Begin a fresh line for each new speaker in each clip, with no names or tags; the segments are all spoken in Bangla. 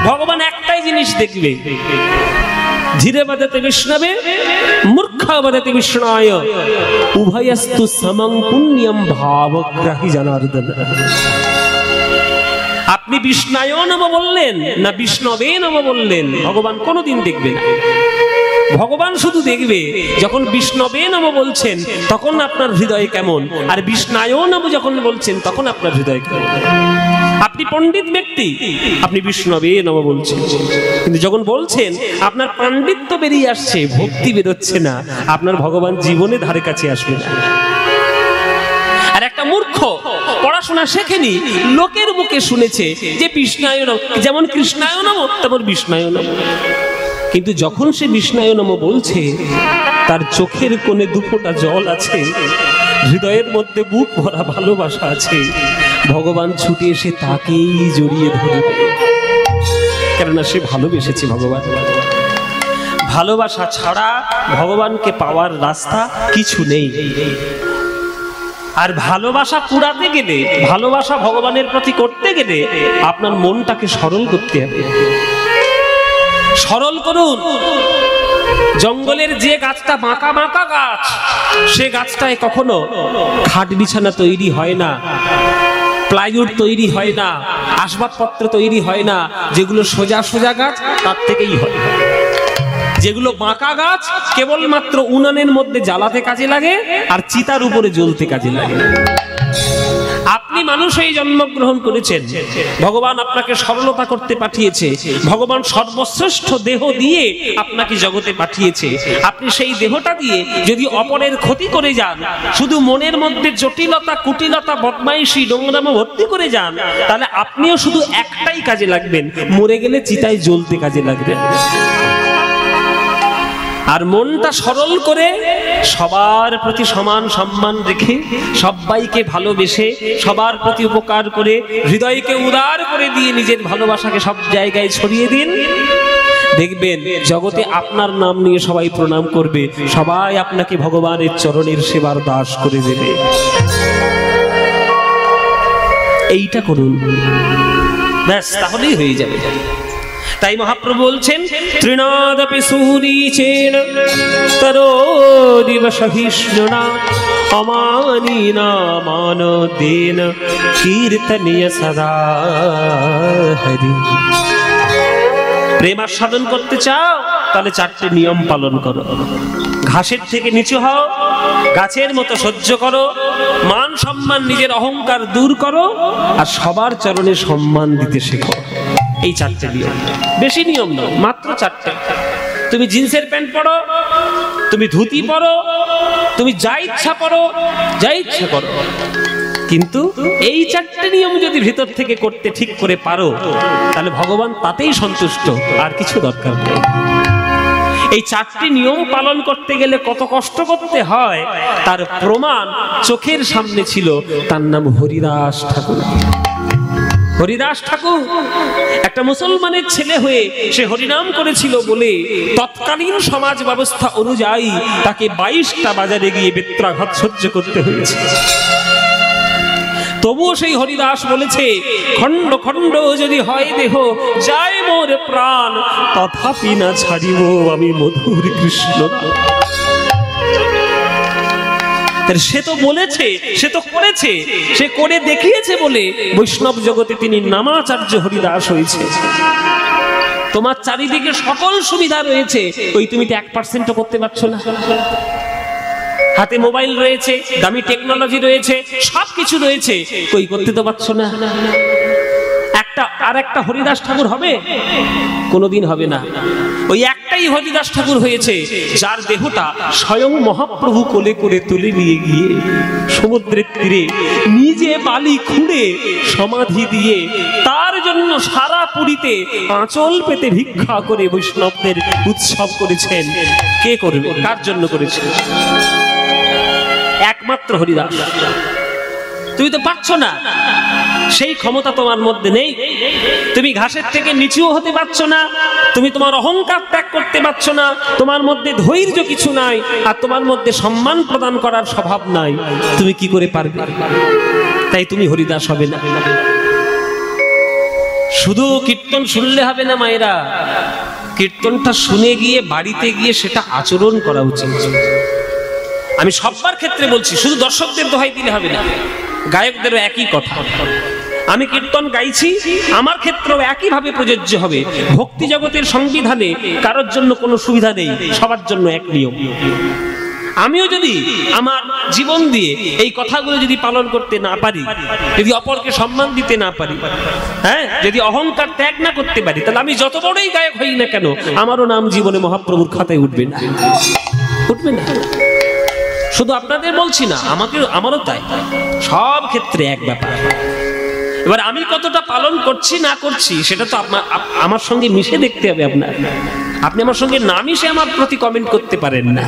ভগবান একটাই জিনিস দেখবে, ধীরে বাজাতে বিষ্ণবে মূর্খ বাজাতে বিষ্ণায় উভয়স্তু সমং পুণ্যম ভাবগ্রাহী জনার্দন। আপনি বিষ্ণায় নম বললেন না বিষ্ণবে নম বললেন, ভগবান কোনোদিন দেখবে না। ভগবান শুধু দেখবে যখন বিষ্ণবে নম বলছেন তখন আপনার হৃদয় কেমন, আর বিষ্ণায় নম যখন বলছেন তখন আপনার হৃদয় কেমন। আপনি পণ্ডিত ব্যক্তি, আপনি বিষ্ণবে নম বলছেন, কিন্তু যখন বলছেন আপনার পাণ্ডিত্য বেরিয়ে আসছে, ভক্তি বেরোচ্ছে না, আপনার ভগবান জীবনে ধারে কাছে আসবে না। আর একটা মূর্খ পড়াশোনা শেখেনি, লোকের মুখে শুনেছে যে বিষ্ণায় নম, যেমন কৃষ্ণায় নম তেমন বিষ্ণায় নম, কিন্তু যখন সে বিষ্ণায় নম বলছে তার চোখের কোণে দুফোঁটা জল আছে, হৃদয়ের মধ্যে বুক ভরা ভালোবাসা আছে, ভগবান ছুটে এসে তাকেই জড়িয়ে ধরবে, কেননা সে ভালোবেসেছে ভগবান। ভালোবাসা ছাড়া ভগবানকে পাওয়ার রাস্তা কিছু নেই। আর ভালোবাসা কুড়াতে গেলে, ভালোবাসা ভগবানের প্রতি করতে গেলে আপনার মনটাকে সরল করতে হবে। সরল করুন। জঙ্গলের যে গাছটা বাঁকা বাঁকা গাছ, সে গাছটায় কখনো খাট বিছানা তৈরি হয় না, প্লাইউড তৈরি হয় না, আসবাবপত্র তৈরি হয় না। যেগুলো সোজা সোজা গাছ তার থেকেই হয়। যেগুলো বাঁকা গাছ কেবলমাত্র উনানের মধ্যে জ্বালাতে কাজে লাগে আর চিতার উপরে জ্বলতে কাজে লাগে। আপনি মানুষ হয়ে জন্মগ্রহণ করেছেন, ভগবান আপনাকে সরলতা করতে পাঠিয়েছে, ভগবান সর্বশ্রেষ্ঠ দেহ দিয়ে আপনাকে জগতে পাঠিয়েছে। আপনি সেই দেহটা দিয়ে যদি অপরের ক্ষতি করে যান, শুধু মনের মধ্যে জটিলতা, কুটিলতা, বদমাইশি, নোংরামো ভর্তি করে যান, তাহলে আপনিও শুধু একটাই কাজে লাগবেন, মরে গেলে চিতায় জ্বলতে কাজে লাগবেন। আর মনটা সরল করে সবার প্রতি সমান সম্মান রেখে, সবাইকে ভালোবেসে, সবার প্রতি উপকার করে, হৃদয়কে উদার করে দিয়ে নিজের ভালোবাসাকে সব জায়গায় ছড়িয়ে দিন। দেখবেন জগতে আপনার নাম নিয়ে সবাই প্রণাম করবে, সবাই আপনাকে ভগবানের চরণের সেবার দাস করে দেবে। এইটা করুন, ব্যাস, তাহলেই হয়ে যাবে। তাই মহাপ্রভু বলছেন, তৃণাদপি সুরীচেন তরোদিব সহিষ্ণুনা অমানিনা মানদেন কীর্তনীয় সদা হরি। প্রেম আস্বাদন করতে চাও তাহলে চারটে নিয়ম পালন করো। ঘাসের থেকে নিচু হও, গাছের মতো সহ্য করো, মান সম্মান, নিজের অহংকার দূর করো, আর সবার চরণে সম্মান দিতে শেখো। এই চারটে নিয়ম, বেশি নিয়ম নয়, মাত্র চারটে। তুমি জিন্সের প্যান্ট পরো, তুমি ধুতি পরো, তুমি যা ইচ্ছা পরো, যা ইচ্ছা করো, কিন্তু এই চারটে নিয়ম যদি ভিতর থেকে করতে ঠিক করে পারো, তাহলে ভগবান তাতেই সন্তুষ্ট, আর কিছু দরকার নেই। এই চারটি নিয়ম পালন করতে গেলে কত কষ্ট করতে হয় তার প্রমাণ চোখের সামনে ছিল। তার নাম হরিদাস ঠাকুর। হরিদাস ঠাকুর একটা মুসলমানের ছেলে হয়ে সে হরিনাম করেছিল বলে তৎকালীন সমাজ ব্যবস্থা অনুযায়ী তাকে 22টা বাজারে গিয়ে বেত্রাঘাত সহ্য করতে হয়েছে। তবুও সেই হরিদাস বলেছে, খণ্ড খণ্ড যদি হয় দেহ, যায় মোর প্রাণ, তথাপি না ছাড়িব আমি মধুর কৃষ্ণ। সে তো বলেছে, সে তো করেছে, সে করে দেখিয়েছে বলে বৈষ্ণব জগতে তিনি নামাচার্য হরিদাস হয়েছে। তোমার চারিদিকে সকল সুবিধা রয়েছে, ওই তুমি তো 1% করতে পারছো না। হাতে মোবাইল রয়েছে, দামি টেকনোলজি রয়েছে, সবকিছু রয়েছে, কই করতে তো পারছো না। আর একটা হরিদাস ঠাকুর হবে? কোনোদিন হবে না। ওই একটাই হরিদাস ঠাকুর হয়েছে যার দেহটা স্বয়ং মহাপ্রভু কোলে করে তুলে নিয়ে গিয়ে সমুদ্রের তীরে নিজে বালি খুঁড়ে সমাধি দিয়ে তার জন্য সারা পুরীতে আঁচল পেতে ভিক্ষা করে বৈষ্ণবদের উৎসব করেছেন। কে করবে? কার জন্য করেছেন? একমাত্র হরিদাস। তুমি তো পারছো না, সেই ক্ষমতা তোমার মধ্যে নেই। তুমি ঘাসের থেকে নিচুও হতে পারছো না, তুমি তোমার অহংকার ত্যাগ করতে পারছো না, তোমার মধ্যে ধৈর্য কিছু নাই, আর তোমার মধ্যে সম্মান প্রদান করার স্বভাব নাই। তুমি কি করে পারবে? তাই তুমি হরিদাস হবে না। শুধু কীর্তন শুনলে হবে না মায়েরা, কীর্তনটা শুনে গিয়ে বাড়িতে গিয়ে সেটা আচরণ করা উচিত। আমি সবার ক্ষেত্রে বলছি, শুধু দর্শকদের দোহাই দিলে হবে না, গায়কদেরও একই কথা। আমি কীর্তন গাইছি, আমার ক্ষেত্রেও একইভাবে প্রযোজ্য হবে। ভক্তি জগতের সংবিধানে কারোর জন্য কোনো সুবিধা নেই, সবার জন্য এক নিয়ম। আমিও যদি আমার জীবন দিয়ে এই কথাগুলো যদি পালন করতে না পারি, যদি অপরকে সম্মান দিতে না পারি, হ্যাঁ, যদি অহংকার ত্যাগ না করতে পারি, তাহলে আমি যত বড়ই গায়ক হই না কেন, আমারও নাম জীবনে মহাপ্রভুর খাতায় উঠবে না, উঠবে না। শুধু আপনাদের বলছি না, আমারও তাই, সব ক্ষেত্রে এক ব্যাপার। এবার আমি কতটা পালন করছি না করছি সেটা তো আমার সঙ্গে মিশে দেখতে হবে আপনার। আপনি আমার সঙ্গে না মিশে আমার প্রতি কমেন্ট করতে পারেন না।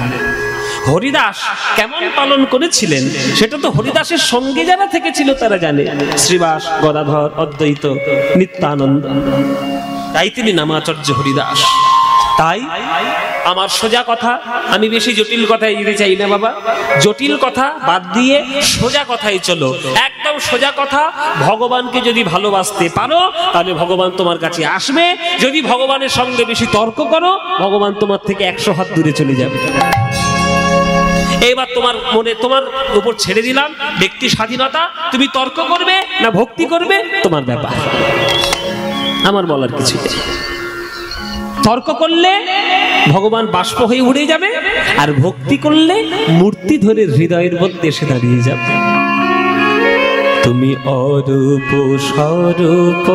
হরিদাস কেমন পালন করেছিলেন সেটা তো হরিদাসের সঙ্গে যারা থেকেছিল তারা জানে। শ্রীবাস, গদাধর, অদ্বৈত, নিত্যানন্দ, তাই তিনি নামাচার্য হরিদাস। তাই আমার সোজা কথা, আমি বেশি জটিল কথায় যেতে চাই না বাবা। জটিল কথা বাদ দিয়ে সোজা কথাই চলো, একদম সোজা কথা। ভগবানকে যদি ভালোবাসতে পারো তাহলে ভগবান তোমার কাছে আসবে। যদি ভগবানের সঙ্গে বেশি তর্ক করো, ভগবান তোমার থেকে 100 হাত দূরে চলে যাবে। এইবার তোমার মনে, তোমার উপর ছেড়ে দিলাম ব্যক্তি স্বাধীনতা। তুমি তর্ক করবে না ভক্তি করবে তোমার ব্যাপার, আমার বলার কিছু নেই। তর্ক করলে ভগবান বাষ্প হয়ে উড়ে যাবে, আর ভক্তি করলে মূর্তি ধরে হৃদয়ের মধ্যে এসে দাঁড়িয়ে যাবে। তুমি অরূপ স্বরূপ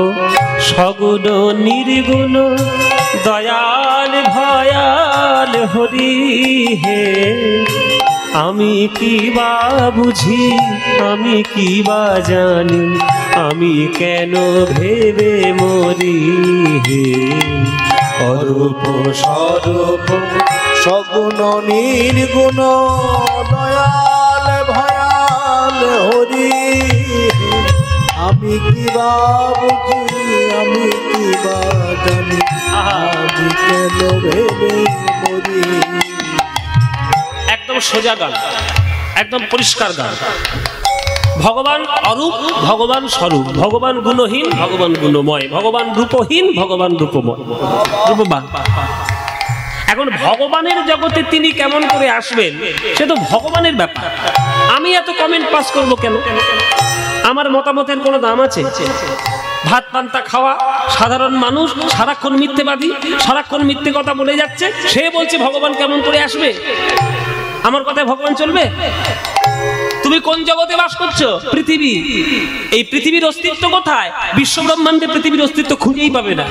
সগুণ নির্গুণ দয়াল ভয়াল হরি হে, আমি কি বা বুঝি, আমি কি বা জানি, আমি কেন ভেবে মরি হে। অরূপ স্বরূপ
সগুণ নির্গুণ দয়াল ভয়াল হরি, আমি কি বা বুঝি, আমি কি বা জানি, আমি কেন ভেবে মরি।
একদম সোজা গান, একদম পরিষ্কার গান। ভগবান অরূপ, ভগবান স্বরূপ, ভগবান গুণহীন, ভগবান গুণময়, ভগবান রূপহীন, ভগবান রূপময়, রূপবান। এখন ভগবানের জগতে তিনি কেমন করে আসবেন সে তো ভগবানের ব্যাপার। আমি এত কমেন্ট পাস করব কেন? আমার মতামতের কোনো দাম আছে? ভাত পান্তা খাওয়া সাধারণ মানুষ, সারাক্ষণ মিথ্যেবাদী, সারাক্ষণ মিথ্যে কথা বলে যাচ্ছে, সে বলছে ভগবান কেমন করে আসবে? আমার কথায় ভগবান চলবে? তুমি কোন জগতে বাস করছো? পৃথিবী। এই পৃথিবীর অস্তিত্ব কোথায়? বিশ্ব ব্রহ্মাণ্ডে পৃথিবীর অস্তিত্ব খুঁজেই পাবে না।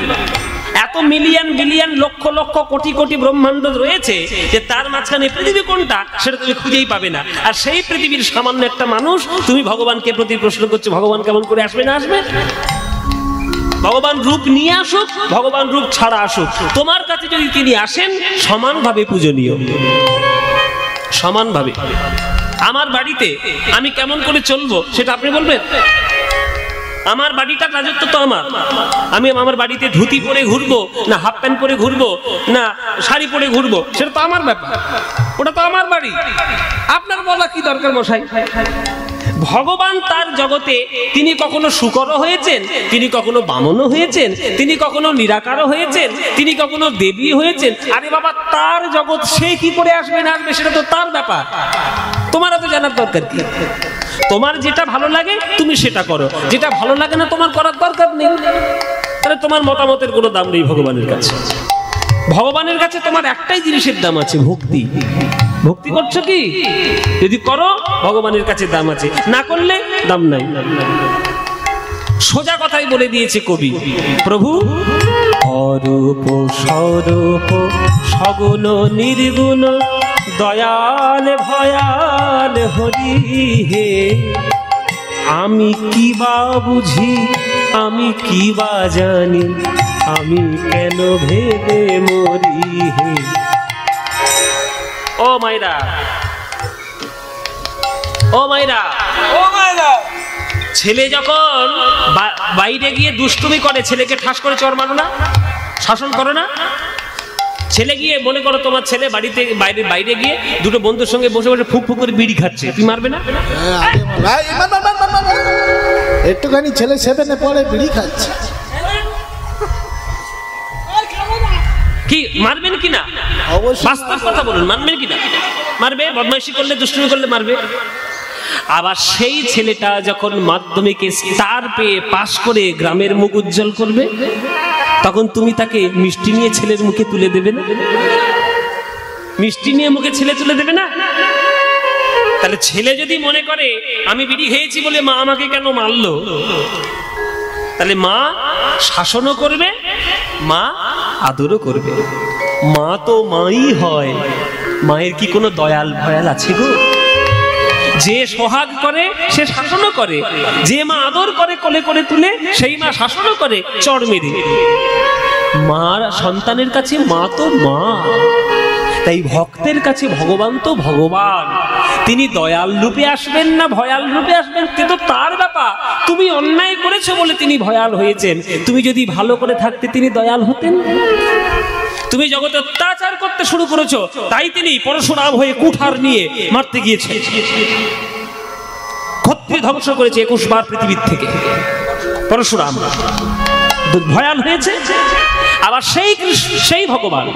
এত মিলিয়ন বিলিয়ন লক্ষ লক্ষ কোটি কোটি ব্রহ্মাণ্ড রয়েছে যে তার মাঝখানে পৃথিবী কোনটা সেটা তুমি খুঁজেই পাবে না। আর সেই পৃথিবীর সামান্য একটা মানুষ তুমি ভগবানকে প্রতি প্রশ্ন করছো ভগবান কেমন করে আসবে না আসবে? ভগবান রূপ নিয়ে আসুক, ভগবান রূপ ছাড়া আসুক, তোমার কাছে যদি তিনি আসেন সমানভাবে পূজনীয়, সমানভাবে। আমার বাড়িতে আমি কেমন করে চলবো সেটা আপনি বলবেন? আমার বাড়িটা রাজত্ব তো আমার। আমি আমার বাড়িতে ধুতি পরে ঘুরবো না হাফ প্যান্ট পরে ঘুরবো না শাড়ি পরে ঘুরবো সেটা তো আমার ব্যাপার, ওটা তো আমার বাড়ি। আপনার বলা কি দরকার মশাই? ভগবান তার জগতে তিনি কখনো শুকরও হয়েছেন, তিনি কখনো বামনও হয়েছেন, তিনি কখনো নিরাকারও হয়েছেন, তিনি কখনো দেবী হয়েছেন। আরে বাবা, তার জগৎ সে কি করে আসবে না আসবে সেটা তো তার ব্যাপার, তোমার তো জানার দরকার কি? তোমার যেটা ভালো লাগে তুমি সেটা করো, যেটা ভালো লাগে না তোমার করার দরকার নেই। তাহলে তোমার মতামতের কোনো দাম নেই ভগবানের কাছে। ভগবানের কাছে তোমার একটাই জিনিসের দাম আছে, ভক্তি। ভক্তি করছো কি? যদি করো ভগবানের কাছে দাম আছে, না করলে দাম নাই। সোজা কথাই বলে দিয়েছে কবি। প্রভু অরূপ স্বরূপ সগুণ নির্গুণ দয়াল ভয়াল হরি হে, আমি কি বা বুঝি, আমি কি বা জানি, আমি কেন ভেবে মরি হে। ও মাইরা, ও মাইরা, ও মাইরা, ছেলে যখন বাইরে গিয়ে দুষ্টুমি করে ছেলেকে ঠাস করে চড় মারো না, শাসন করো না? ছেলে গিয়ে মনে করো তোমার ছেলে বাড়িতে বাইরে গিয়ে দুটো বন্ধুর সঙ্গে বসে বসে ফুক ফুক করে বিড়ি খাচ্ছে, তুমি মারবে না?
একটুখানি ছেলে 7-এ পড়ে বিড়ি খাচ্ছে,
কি মারবেন কি না?
অবশ্যই
বাস্তব কথা বলুন, মানবেন কি না? মারবে, বদমাইশি করলে, দুষ্টুমি করলে মারবে। আবার সেই ছেলেটা যখন মাধ্যমিকে স্টার পেয়ে পাশ করে গ্রামের মুখ উজ্জ্বল করবে, তখন তুমি তাকে মিষ্টি নিয়ে ছেলের মুখে তুলে দেবে না? মিষ্টি নিয়ে মুখে ছেলে তুলে দেবে না? তাহলে ছেলে যদি মনে করে আমি বিড়ি খেয়েছি বলে মা আমাকে কেন মারলো, তাহলে মা শাসনও করবে, মা আদরও করবে। মা তো মাই হয়, মায়ের কি কোনো দয়াল ভয়াল আছে গো? যে সোহাগ করে সে শাসনও করে, যে মা আদর করে কোলে করে তুলে সেই মা শাসনও করে চড় মেরে। মার সন্তানের কাছে মা তো মা, তাই ভক্তের কাছে ভগবান তো ভগবান। তিনি দয়াল রূপে আসবেন না ভয়াল রূপে আসবেন কিন্তু তার ব্যাপার। তুমি অন্যায় করেছো বলে তিনি ভয়াল হয়েছেন, তুমি যদি ভালো করে থাকতে তিনি দয়াল হতেন। তুমি জগতে অত্যাচার করতে শুরু করেছো, তাই তিনি পরশুরাম হয়ে কুঠার নিয়ে মারতে গিয়েছেন। ক্ষত্রিয় ধ্বংস করেছে 21 বার পৃথিবীর থেকে পরশুরাম, ভয়াল হয়েছে। আবার সেই ভগবান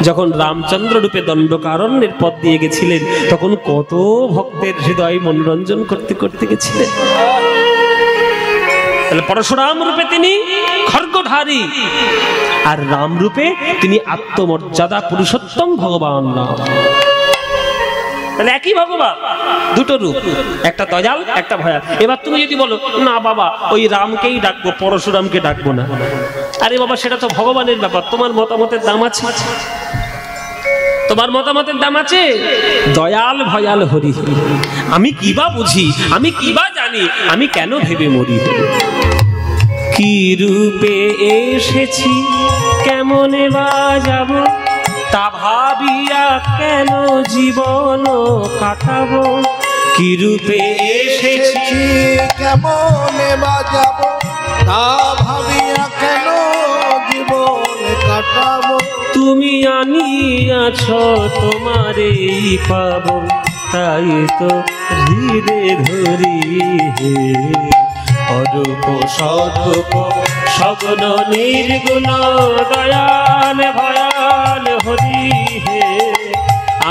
যখন রামচন্দ্র রূপে দণ্ডকারণ্যের পথ দিয়ে গেছিলেন, তখন কত ভক্তের হৃদয় মনোরঞ্জন করতে করতে গেছিলেন। তাহলে পরশুরাম রূপে তিনি খড়গধারী, আর রাম রূপে তিনি আত্মমর্যাদা পুরুষোত্তম ভগবান রাম। তাহলে একই ভগবান, দুটো রূপ, একটা দয়াল একটা ভয়াল। এবার তুমি যদি বলো না বাবা ওই রামকেই ডাকবো, পরশুরামকে ডাকবো না, আরে বাবা সেটা তো ভগবানের ব্যাপার, তোমার মতামতের দাম আছে, তোমার মতামতের দাম আছে। দয়াল ভয়াল হরি, আমি কিবা বুঝি, আমি কিবা জানি, আমি কেন ভেবে মরি। কি রূপে এসেছি কেমনে বাজাবো, তা ভাবিয়া কেন জীবন কাটাবো। কি রূপে এসেছি
কেমনে বাজাবো, তা ভাবিয়া কেন জীবন কাটাবো।
তুমি আনিয়াছ তোমারেই পাবো, তাই তো হৃদে ধরি হে। অরূপ স্বরূপ সগুণ নির্গুণ দয়াল ভয়াল হরি হে।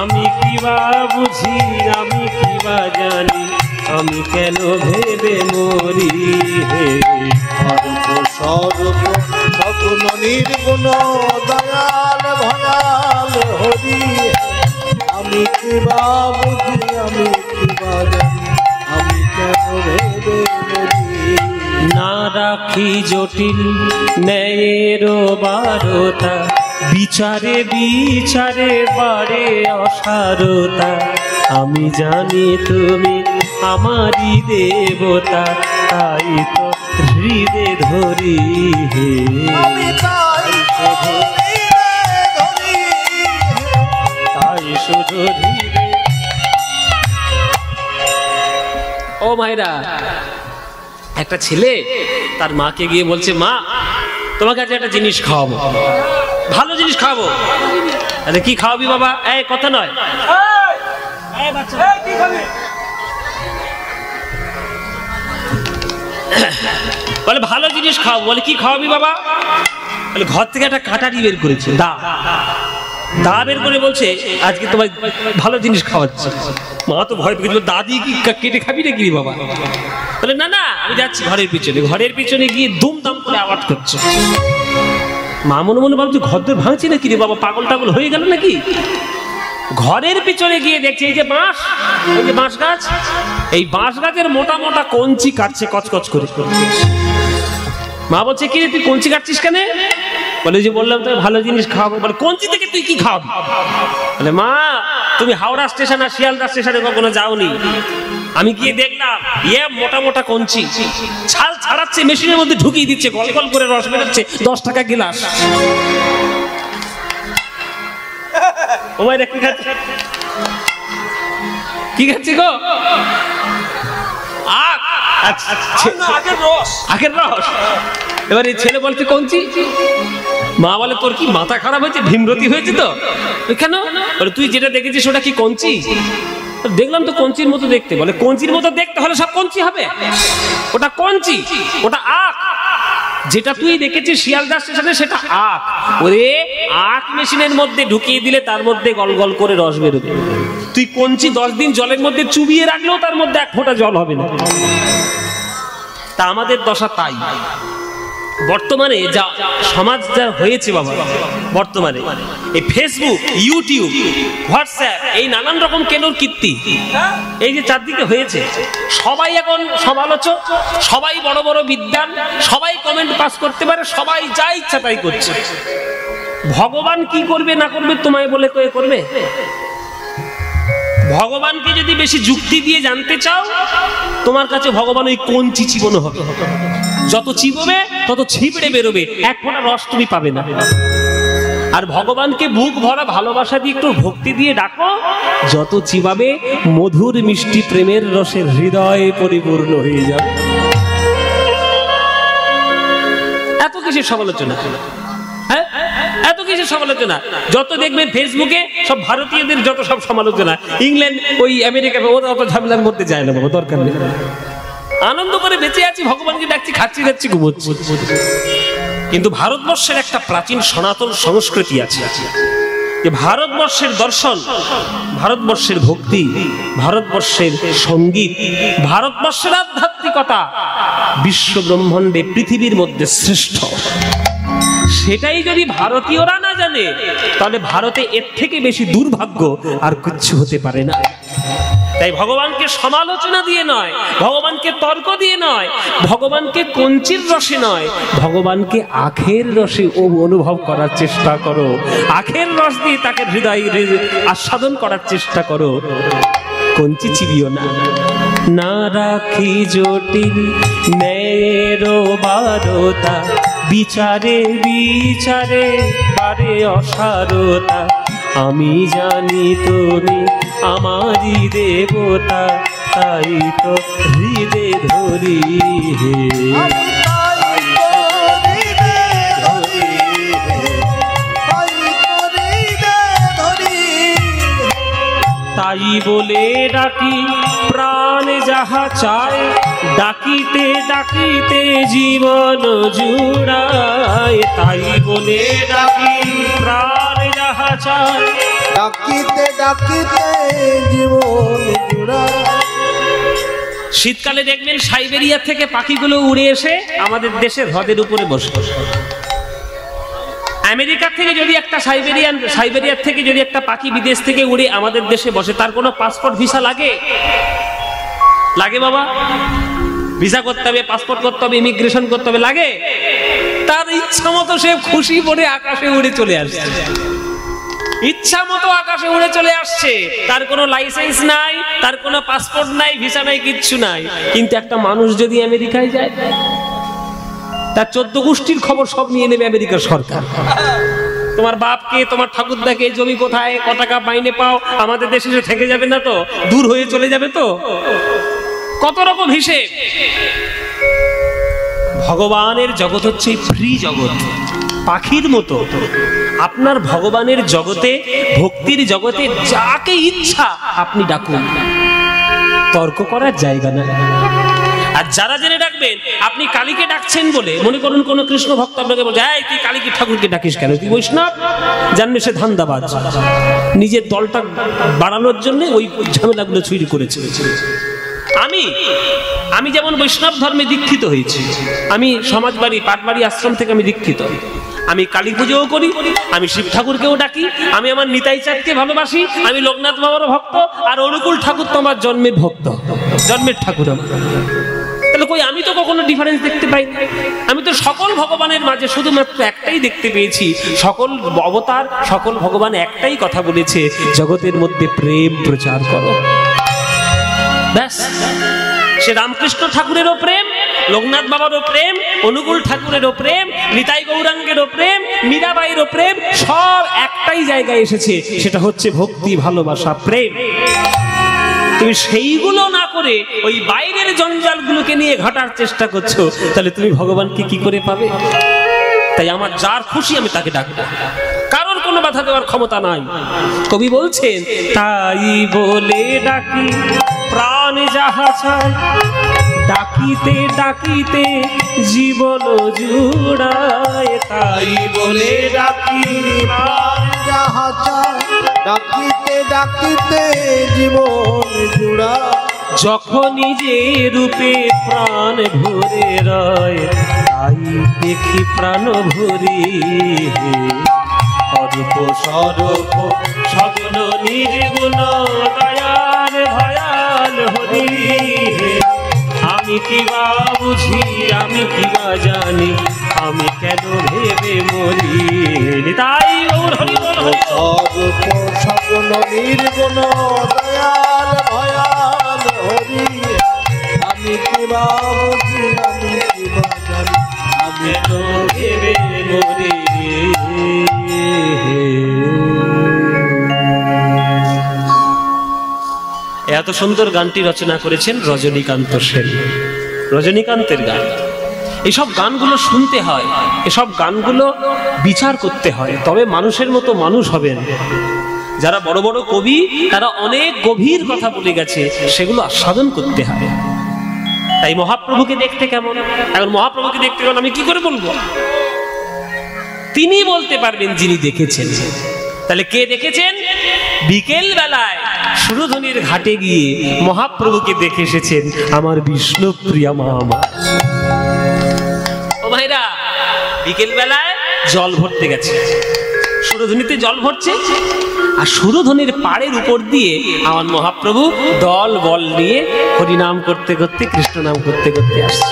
আমি কিবা বুঝি, আমি কিবা জানি, আমি কেন ভেবে মরি হে।
অরূপ স্বরূপ সগুণ নির্গুণ দয়াল ভয়াল হরি। আমি কিবা বুঝি, আমি কিবা জানি, আমি কেন ভেবে মরি।
না রাখি জটিল ন্যায়ের বারতা, বিচারে বিচারে বাড়ে অসারতা। আমি জানি তুমি আমারই দেবতা, তাই তো হৃদে ধরি হে।
আমি তাই শুধু হৃদে ধরি,
তাই শুধু হৃদে। ও মায়েরা, একটা ছেলে তার মাকে গিয়ে বলছে, মা তোমাকে আজ একটা জিনিস খাওয়াবো, ভালো জিনিস খাওয়াবো। আরে কি খাওয়াবি বাবা? এই কথা নয়, বলে ভালো জিনিস খাওয়াবো। বলে কি খাওয়াবি বাবা? বলে ঘর থেকে একটা কাঁটারি বের করেছে, দা বের করে বলছে আজকে তোমায় ভালো জিনিস খাওয়াচ্ছে। মা তো ভয় পেয়ে গেল, দাদি কি কেটে খাবি নাকি বাবা? বলে না না আমি যাচ্ছি ঘরের পিছনে। ঘরের পিছনে গিয়ে দুমদাম করে আওয়াজ করছে। মা মনে মনে ভাবছে ঘর দর ভাঙছি নাকি রে বাবা, পাগল টাগল হয়ে গেল নাকি? ঘরের পিছনে গিয়ে দেখছে এই যে বাঁশ, এই যে বাঁশ গাছ, এই বাঁশ গাছের মোটা মোটা কঞ্চি কাটছে কচকচ করে। মা বলছে কি রে তুই কঞ্চি কাটছিস কেন? বলে যে বললাম তো ভালো জিনিস খাওয়াবো। বলে কঞ্চি থেকে তুই কি খাওয়াবি? বলে মা তুমি হাওড়া স্টেশন আর শিয়ালদা স্টেশনে কখনো যাওনি, আমি গিয়ে দেখলাম মোটা মোটা কঞ্চি ছাল ছাড়াচ্ছে, মেশিনের মধ্যে ঢুকিয়ে দিচ্ছে, গল গল করে রস বেরোচ্ছে, 10 টাকা গিলাস। ও মায়েরা কি খাচ্ছে? কি খাচ্ছি গো? আখের রস। এবার এই ছেলে বলছে কঞ্চি। মা বলে তোর কি মাথা খারাপ হয়েছে, ভীমরতি হয়েছে তো? কেন? বলে তুই যেটা দেখেছিস ওটা কি কঞ্চি? দেখলাম তো কঞ্চির মতো দেখতে। বলে কঞ্চির মতো দেখতে হলে সব কঞ্চি হবে? ওটা কঞ্চি, ওটা আখ। যেটা তুই দেখেছিস শিয়ালদা স্টেশনে সেটা আখ, ওরে আখ মেশিনের মধ্যে ঢুকিয়ে দিলে তার মধ্যে গল গল করে রস বেরোবে। তুই কঞ্চি 10 দিন জলের মধ্যে চুবিয়ে রাখলেও তার মধ্যে এক ফোঁটা জল হবে না। তা আমাদের দশা তাই। বর্তমানে যা সমাজ যা হয়েছে বাবা, বর্তমানে এই ফেসবুক, ইউটিউব, হোয়াটসঅ্যাপ, এই নানান রকম কেলোর কীর্তি এই যে চারদিকে হয়েছে, সবাই এখন সমালোচক, সবাই বড় বড় বিদ্বান, সবাই কমেন্ট পাস করতে পারে, সবাই যা ইচ্ছা তাই করছে। ভগবান কি করবে না করবে তোমায় বলে কয়ে করবে? ভগবানকে যদি বেশি যুক্তি দিয়ে জানতে চাও, তোমার কাছে ভগবান ওই কঞ্চি চিবানো হবে। যত চিবোবে তত ছিবড়ে বেরোবে, এক ফোঁটা রস তুমি পাবে না। আর ভগবানকে বুক ভরা ভালোবাসা দিয়ে একটু ভক্তি দিয়ে ডাকো, যত চিবাবে মধুর মিষ্টি প্রেমের রসে হৃদয় পরিপূর্ণ হয়ে যাবে। এত কিসের সমালোচনা, হ্যাঁ এত কিসের সমালোচনা? যত দেখবেন ফেসবুকে সব ভারতীয়দের যত সব সমালোচনা, ইংল্যান্ড ওই আমেরিকা ওরা অত ঝামেলার মধ্যে যায় না বাবা, দরকার নেই। আনন্দ করে বেঁচে আছি, ভগবানকে ডাকছি, খাচ্ছি যাচ্ছি, ঘুমোচ্ছি। কিন্তু ভারতবর্ষের একটা প্রাচীন সনাতন সংস্কৃতি আছে, যে ভারতবর্ষের দর্শন, ভারতবর্ষের ভক্তি, ভারতবর্ষের সঙ্গীত, ভারতবর্ষের আধ্যাত্মিকতা বিশ্ব ব্রহ্মাণ্ডে পৃথিবীর মধ্যে শ্রেষ্ঠ। সেটাই যদি ভারতীয়রা না জানে, তাহলে ভারতে এর থেকে বেশি দুর্ভাগ্য আর কিচ্ছু হতে পারে না। তাই ভগবানকে সমালোচনা দিয়ে নয়, ভগবানকে তর্ক দিয়ে নয়, ভগবানকে কঞ্চির রসে নয়, ভগবানকে আখের রসে অনুভব করার চেষ্টা করো। আখের রস দিয়ে তাকে হৃদয় আস্বাদন করার চেষ্টা করো, কঞ্চি চিবিও না। না রাখি জটিল ন্যায়ের বারতা, বিচারে বিচারে পারে অসারতা। আমি জানি তুমি আমারই দেবতা, তাই তো হৃদয় ধরি হে। তাই বলে ডাকি প্রাণ যাহা চায়, ডাকিতে ডাকিতে জীবন জুড়ায়। তাই বলে ডাকি প্রাণ যাহা চায়,
ডাকিতে ডাকিতে জীবন জুড়ায়।
শীতকালে দেখবেন সাইবেরিয়া থেকে পাখিগুলো উড়ে এসে আমাদের দেশের হ্রদের উপরে বসে। আমেরিকা থেকে যদি একটা সাইবেরিয়ার থেকে যদি একটা পাখি বিদেশ থেকে উড়ে আমাদের দেশে বসে, তার কোনো পাসপোর্ট ভিসা লাগে? লাগে বাবা? ভিসা করতে হবে, পাসপোর্ট করতে হবে, ইমিগ্রেশন করতে হবে, লাগে? তার ইচ্ছা মতো সে খুশি পড়ে আকাশে উড়ে চলে আসছে, ইচ্ছা মতো আকাশে উড়ে চলে আসছে। তার কোনো লাইসেন্স নাই, তার কোনো পাসপোর্ট নাই, ভিসা নাই, কিচ্ছু নাই। কিন্তু একটা মানুষ যদি আমেরিকায় যায়, তার 14 গোষ্ঠীর খবর সব নিয়ে নেবে আমেরিকার সরকার। তোমার বাপকে, তোমার ঠাকুরদাকে, জমি কোথায়, ক টাকা মাইনে পাও, আমাদের দেশে থেকে যাবে না তো, দূর হয়ে চলে যাবে তো, কত রকম হিসেব। ভগবানের জগৎ হচ্ছে ফ্রি জগৎ, পাখির মতো। আপনার ভগবানের জগতে, ভক্তির জগতে যাকে ইচ্ছা আপনি ডাকুন, তর্ক করার জায়গা না। আর যারা জেনে ডাকবেন, আপনি কালীকে ডাকছেন বলে, মনে করুন কোন কৃষ্ণ ভক্ত আপনাকে বলছে, এই তুই কালীকে ঠাকুরকে ডাকিস কেন, তুই বৈষ্ণব? জানবে সে ধান্দাবাজ, নিজের দলটা বাড়ানোর জন্য ওই ঝামেলাগুলো তৈরি করেছে। আমি যেমন বৈষ্ণব ধর্মে দীক্ষিত হয়েছি, আমি সমাজবাড়ি, পাটবাড়ি আশ্রম থেকে আমি দীক্ষিত। আমি কালী পুজোও করি, আমি শিব ঠাকুরকেও ডাকি, আমি আমার নিতাই চাঁদকে ভালোবাসি, আমি লোকনাথ বাবার ভক্ত, আর অনুকূল ঠাকুর তো আমার জন্মের ভক্ত, জন্মের ঠাকুর আমার। তাহলে কই আমি তো কখনো ডিফারেন্স দেখতে পাই না। আমি তো সকল ভগবানের মাঝে শুধুমাত্র একটাই দেখতে পেয়েছি, সকল অবতার, সকল ভগবান একটাই কথা বলেছে, জগতের মধ্যে প্রেম প্রচার করো। ব্যাস, সে রামকৃষ্ণ ঠাকুরেরও প্রেম, লোকনাথ বাবারও প্রেম, অনুকূল ঠাকুরেরও প্রেম, নিতাই গৌরাঙ্গেরও প্রেম, মীরাবাইয়েরও প্রেম, সব একটাই জায়গায় এসেছে, সেটা হচ্ছে ভক্তি, ভালোবাসা, প্রেম। তুমি সেইগুলো না করে ওই বাইরের জঞ্জালগুলোকে নিয়ে ঘাটার চেষ্টা করছো, তাহলে তুমি ভগবানকে কি করে পাবে? তাই আমার যার খুশি আমি তাকে ডাকবো, কারোর কোনো বাধা দেওয়ার ক্ষমতা নাই। কবি বলছেন, তাই বলে ডাকি প্রাণ যাহা চায়, ডাকি ডাকিতে ডাকিতে জীবন জুড়ায়, তাই বলে ডাকি
প্রাণ যাহা চায়, ডাকিতে ডাকিতে জীবন জুড়া।
যখনই যে রূপে প্রাণ ভরে রয়, তাই দেখি প্রাণ ভরি। অরূপ স্বরূপ সগুণ নির্গুণ দয়াল ভয়াল হরি। আমি কি বা বুঝি, আমি কি বা জানি, আমি কেন ভেবে মরি। তাই গৌর হরি বল হরি।
স্বরূপ সগুণ নির্গুণ দয়াল ভয়াল হরি। আমি কি বা বুঝি, আমি কি বা জানি, আমি
কেন ভেবে মরি। এত সুন্দর গানটি রচনা করেছেন রজনীকান্ত সেন। রজনীকান্তের গান। এইসব গানগুলো শুনতে হয়, এসব গানগুলো বিচার করতে হয়, তবে মানুষের মতো মানুষ হবেন। যারা বড় বড় কবি তারা অনেক গভীর কথা বলে গেছে, সেগুলো আস্বাদন করতে হয়। তাই মহাপ্রভুকে দেখতে কেমন, এখন মহাপ্রভুকে দেখতে কেমন আমি কি করে বলবো? তিনি বলতে পারবেন যিনি দেখেছেন। তাহলে কে দেখেছেন? বিকেল বেলায় সুরধনির ঘাটে গিয়ে মহাপ্রভুকে দেখে এসেছেন আমার বিষ্ণুপ্রিয়া মা। ও ভাইরা, বিকেল বেলায় জল ভরতে গেছে, সুরধনিতে জল ভরছে, আর সুরধনির পাড়ের উপর দিয়ে আমার মহাপ্রভু দল বল নিয়ে হরিনাম করতে করতে কৃষ্ণ নাম করতে করতে আসছে।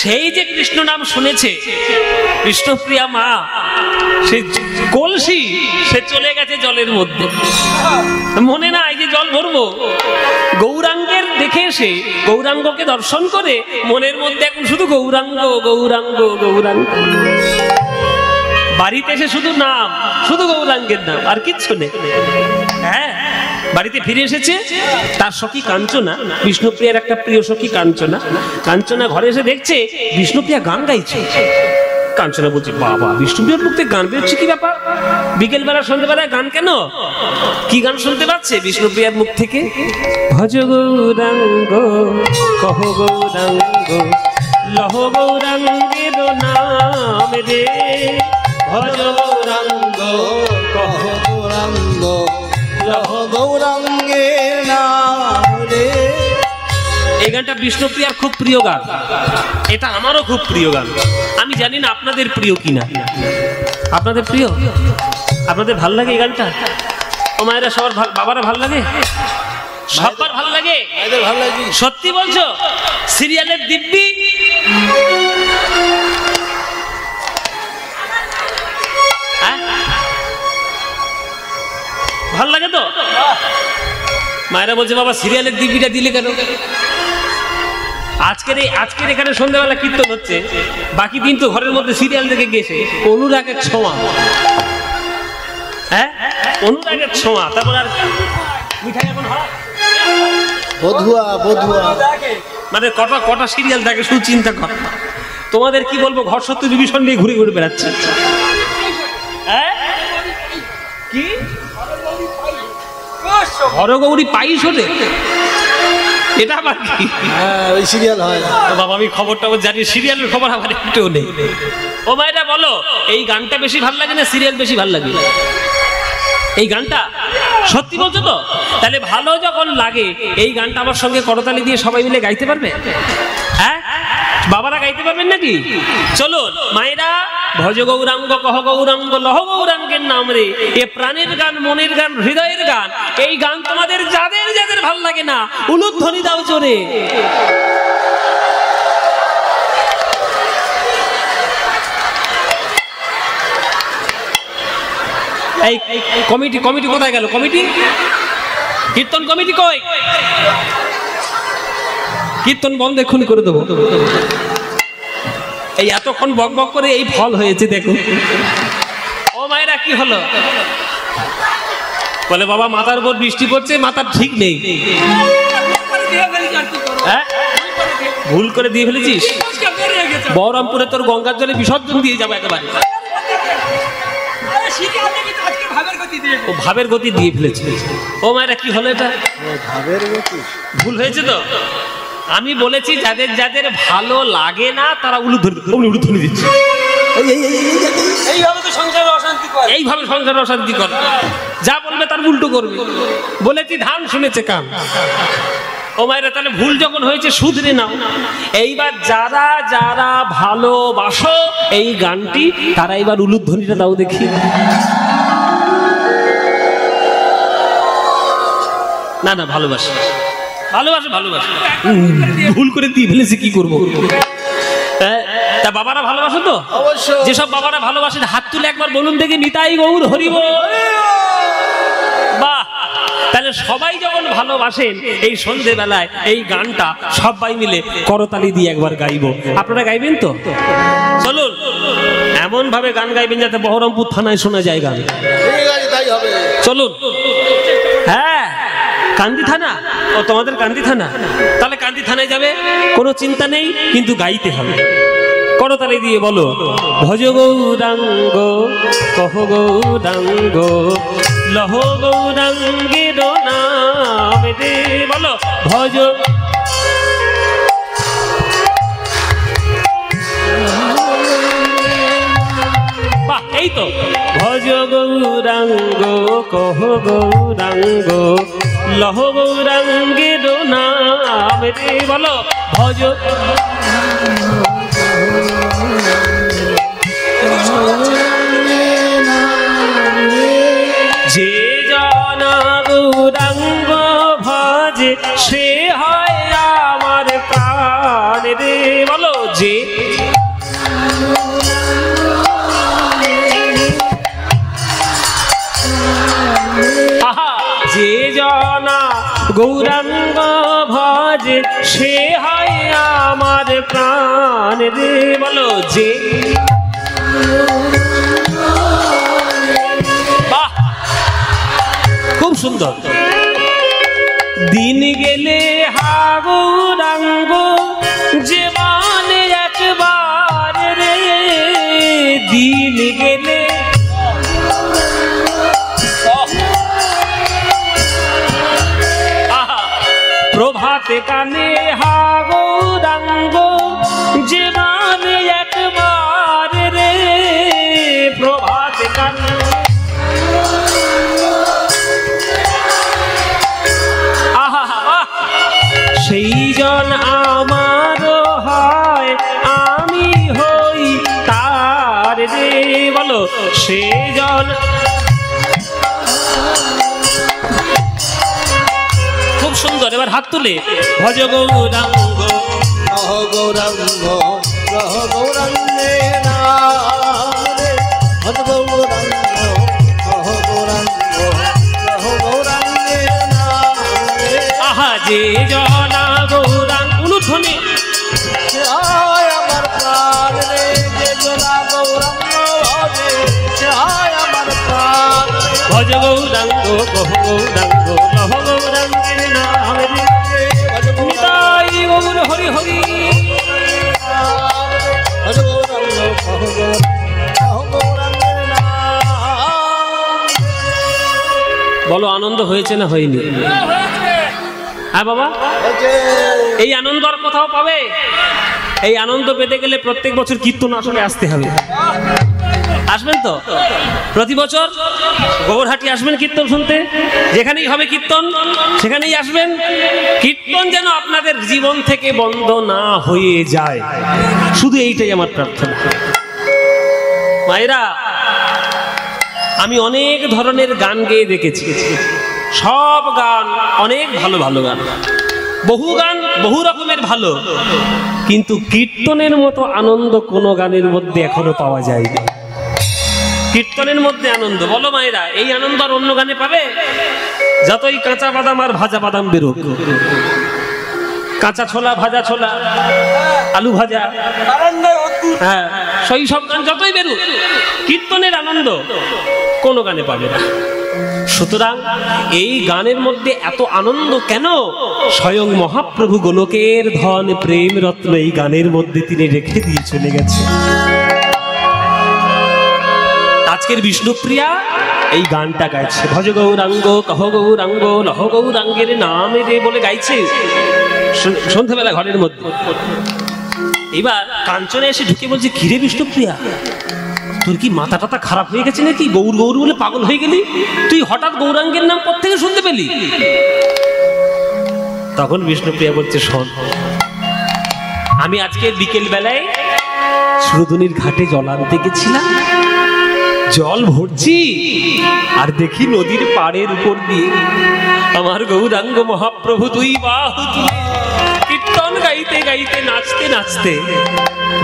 সেই যে কৃষ্ণ নাম শুনেছে বিষ্ণুপ্রিয়া মা, সে কলসি সে চলে গেছে জলের মধ্যে। মনে না এই যে জল ভরবো, গৌরাঙ্গের দেখে এসে গৌরাঙ্গকে দর্শন করে মনের মধ্যে এখন শুধু গৌরাঙ্গ গৌরাঙ্গ গৌরাঙ্গ। বাড়িতে এসে শুধু নাম, শুধু গৌরাঙ্গের নাম, আর কিচ্ছু নেই। হ্যাঁ, বাড়িতে ফিরে এসেছে, তার সখী কাঞ্চনা, বিষ্ণুপ্রিয়ার একটা প্রিয় সখী কাঞ্চনা, কাঞ্চনা ঘরে এসে দেখছে বিষ্ণুপ্রিয়া গান গাইছে। কাঞ্চনা বলছে, বাবা বিষ্ণুপ্রিয়ার মুখ থেকে গান বেরোচ্ছে, কি ব্যাপার? বিকেল বেলা সন্ধ্যেবেলায় গান কেন? কি গান শুনতে পাচ্ছে বিষ্ণুপ্রিয়ার মুখ থেকে? ভজ গৌরাঙ্গ কহ গৌরাঙ্গ লহ গৌরাঙ্গের নাম রে। ভজ গৌরাঙ্গ
কহ গৌরাঙ্গ লহ গৌরাঙ্গের নাম রে।
এই গানটা বিষ্ণুপ্রিয়ার খুব প্রিয় গান, এটা আমারও খুব প্রিয় গান। আমি জানি না আপনাদের প্রিয় কিনা। আপনাদের প্রিয়? আপনাদের ভাল লাগে এই গানটা? ও মায়েরা সবার বাবারা ভাল লাগে? সবার ভাল লাগে?
ভালো লাগে।
সত্যি বলছো? সিরিয়ালের দিব্যি ভাল লাগে তো? মায়েরা বলছে, বাবা সিরিয়ালের দিব্যিটা দিলে কেন? আজকের এখানে সন্ধ্যাবেলা কীর্তন হচ্ছে, বাকি দিন তো ঘরের মধ্যে সিরিয়াল দেখে গেছে। অনুরাগের ছোঁয়া, হ্যাঁ অনুরাগের ছোঁয়া। তারপর আর মিঠাই এখন হয়
বধুয়া বধুয়া,
মানে কটা কটা সিরিয়াল থাকে শুধু চিন্তা কর। তোমাদের কি বলবো, ঘর সত্য বিভীষণ নিয়ে ঘুরে ঘুরে বেড়াচ্ছে। হ্যাঁ কি হরগৌরী পাইস ওঠে, এটা আবার কি?
হ্যাঁ ওই সিরিয়াল হয়।
বাবা আমি খবরটা জানি, সিরিয়ালের খবর আমার একটু নেই। ও মায়েরা বলো, এই গানটা বেশি ভাল লাগে না সিরিয়াল বেশি ভাল লাগে? এই গানটা সত্যি বলছো তো? তাহলে ভালো যখন লাগে এই গানটা আমার সঙ্গে করতালি দিয়ে সবাই মিলে গাইতে পারবে? হ্যাঁ বাবারা গাইতে পারবেন নাকি? চলুন মায়েরা, ভজ গৌরাঙ্গ কহ গৌরাঙ্গ লহ গৌরাঙ্গের নাম রে। এ প্রাণের গান, মনের গান, হৃদয়ের গান। এই গান তোমাদের যাদের যাদের ভাল লাগে না উলুধ্বনি দাও জোরে। এই কমিটি কমিটি কোথায় গেল? কমিটি, কীর্তন কমিটি কই? কীর্তন বন্ধ এক্ষুনি করে দেবো। এই এতক্ষণ বক বক করে এই ফল হয়েছে দেখুন। ও মায়েরা কি হলো? বলে বাবা মাথার উপর বৃষ্টি পড়ছে, মাথার ঠিক নেই। হ্যাঁ ভুল করে দিয়ে ফেলেছিস? বহরমপুরে তোর গঙ্গার জলে বিসর্জন দিয়ে যাবো একেবারে। ও ভাবের গতি দিয়ে ফেলেছে। ও মায়েরা কি হলো এটা?
ভাবের গতি
ভুল হয়েছে তো? আমি বলেছি যাদের যাদের ভালো লাগে না তারা উলুধ্বনি দিচ্ছে।
এইভাবে তো সংসারে অশান্তি করে।
এইভাবে সংসারে অশান্তি করে, যা বলবে তার উল্টো করবে। বলেছি ধান শুনেছে কান। ও মায়েরা, তাহলে ভুল যখন হয়েছে শুধরে নাও। এইবার যারা যারা ভালোবাসো এই গানটি, তারা এবার উলুধ্বনিটা দাও দেখি। না না, ভালোবাসে ভালোবাসে ভালোবাসে, ভুল করে দিয়ে ফেলেছে, কি করবো? তা বাবারা ভালোবাসো তো?
অবশ্যই।
যেসব বাবারা ভালোবাসেন হাত তুলে একবার বলুন দেখি, নিতাই গৌর হরি বল। বাহ, তাহলে সবাই যখন ভালোবাসেন এই সন্ধেবেলায় এই গানটা সবাই মিলে করতালি দিয়ে একবার গাইবো। আপনারা গাইবেন তো? চলুন এমন ভাবে গান গাইবেন যাতে বহরমপুর থানায় শোনা যায় গান।
ঠিক আছে, তাই হবে।
চলুন। হ্যাঁ, কান্দি থানা? ও তোমাদের কান্দি থানা? তাহলে কান্দি থানায় যাবে, কোনো চিন্তা নেই, কিন্তু গাইতে হবে। করতালি দিয়ে বলো, ভজ গৌরাঙ্গ কহ গৌরাঙ্গ লহ গৌরাঙ্গের নাম দে। বলো ভজ, বাহ, এই তো। ভজ গৌরাঙ্গ কহ গৌরাঙ্গ লহ গৌরাঙ্গের নাম রে। বলো ভজ, যে জনা গৌরাঙ্গ ভজে সে হয় আমার প্রাণ রে। বলো যে, যে জনা গৌরাঙ্গ ভজে সে হয় আমার প্রাণ রে। বলো যে, বাহ, খুব সুন্দর। দিন গেলে হা গৌরাঙ্গ যে মানে একবার রে, দিন গেলে প্রভাতে কানে হা গৌরাঙ্গ যে মানে একবার রে, প্রভাতে কানে। আহা, সেই জন আমার হয় আমি হই তার রে। বলো সেই জন, খুব সুন্দর। এবার হাত তুলে ভজ গৌরাঙ্গ
কহ গৌরাঙ্গ কহ গৌরাঙ্গে নাম রে। ভজ গৌরাঙ্গ কহ গৌরাঙ্গ কহ গৌরাঙ্গে নাম রে।
আহা, যে জনা গৌরাঙ্গ, উলুধ্বনি।
সে হয় আমার প্রাণ রে, যে জনা গৌরাঙ্গ ভজে সে হয় আমার প্রাণ রে।
ভজ গৌরাঙ্গ কহ গৌরাঙ্গ লহ গৌরাঙ্গের নাম রে। নিতাই গৌর হরি হরি।
ভজ গৌরাঙ্গ কহ গৌরাঙ্গের নাম রে।
বলো আনন্দ হয়েছে না হয়নি? হ্যাঁ বাবা,
হয়েছে।
এই আনন্দ আর কোথাও পাবে? এই আনন্দ পেতে গেলে প্রত্যেক বছর কীর্তন আসলে আসতে হবে। আসবেন তো? প্রতি বছর গোবরহাটি আসবেন কীর্তন শুনতে। যেখানেই হবে কীর্তন সেখানেই আসবেন। কীর্তন যেন আপনাদের জীবন থেকে বন্ধ না হয়ে যায়, শুধু এইটাই আমার প্রার্থনা। মায়েরা, আমি অনেক ধরনের গান গেয়ে দেখেছি। সব গান অনেক ভালো ভালো গান, বহু গান বহু রকমের ভালো, কিন্তু কীর্তনের মতো আনন্দ কোনো গানের মধ্যে এখনো পাওয়া যায়নি। কীর্তনের মধ্যে আনন্দ, বলো মায়েরা, এই আনন্দ আর অন্য গানে পাবে? যতই কাঁচা বাদাম আর ভাজা বাদাম বেরোক, কাঁচা ছোলা, ভাজা ছোলা, আলু ভাজা, হ্যাঁ, সেই সব গান যতই বেরোক, কীর্তনের আনন্দ কোনো গানে পাবে না। সুতরাং এই গানের মধ্যে এত আনন্দ কেন? স্বয়ং মহাপ্রভু গোলকের ধন প্রেম রত্ন এই গানের মধ্যে তিনি রেখে দিয়ে চলে গেছে। আজকে আজকের বিষ্ণুপ্রিয়া এই গানটা গাইছে, ভজ গৌরাঙ্গ কহ গৌরাঙ্গ লহ গৌরাঙ্গের নামে রে বলে গাইছে সন্ধ্যাবেলা ঘরের মধ্যে। এবার কাঞ্চনে এসে ঢুকে বলছে, কিরে বিষ্ণুপ্রিয়া, তোর কি মাথা টাথা খারাপ হয়ে গেছে নাকি? গৌর গৌর বলে পাগল হয়ে গেলি? তুই হঠাৎ গৌরাঙ্গের নাম কোত্থেকে শুনতে পেলি? তখন বিষ্ণুপ্রিয়া বলছে, শোন, আমি আজকে বিকেল বেলায় সুরধুনির ঘাটে জল আনতে গেছিলাম, জল ভরছি আর দেখি নদীর পাড়ের উপর দিয়ে আমার গৌরাঙ্গ মহাপ্রভু দুই বাহু তুলে কীর্তন গাইতে গাইতে নাচতে নাচতে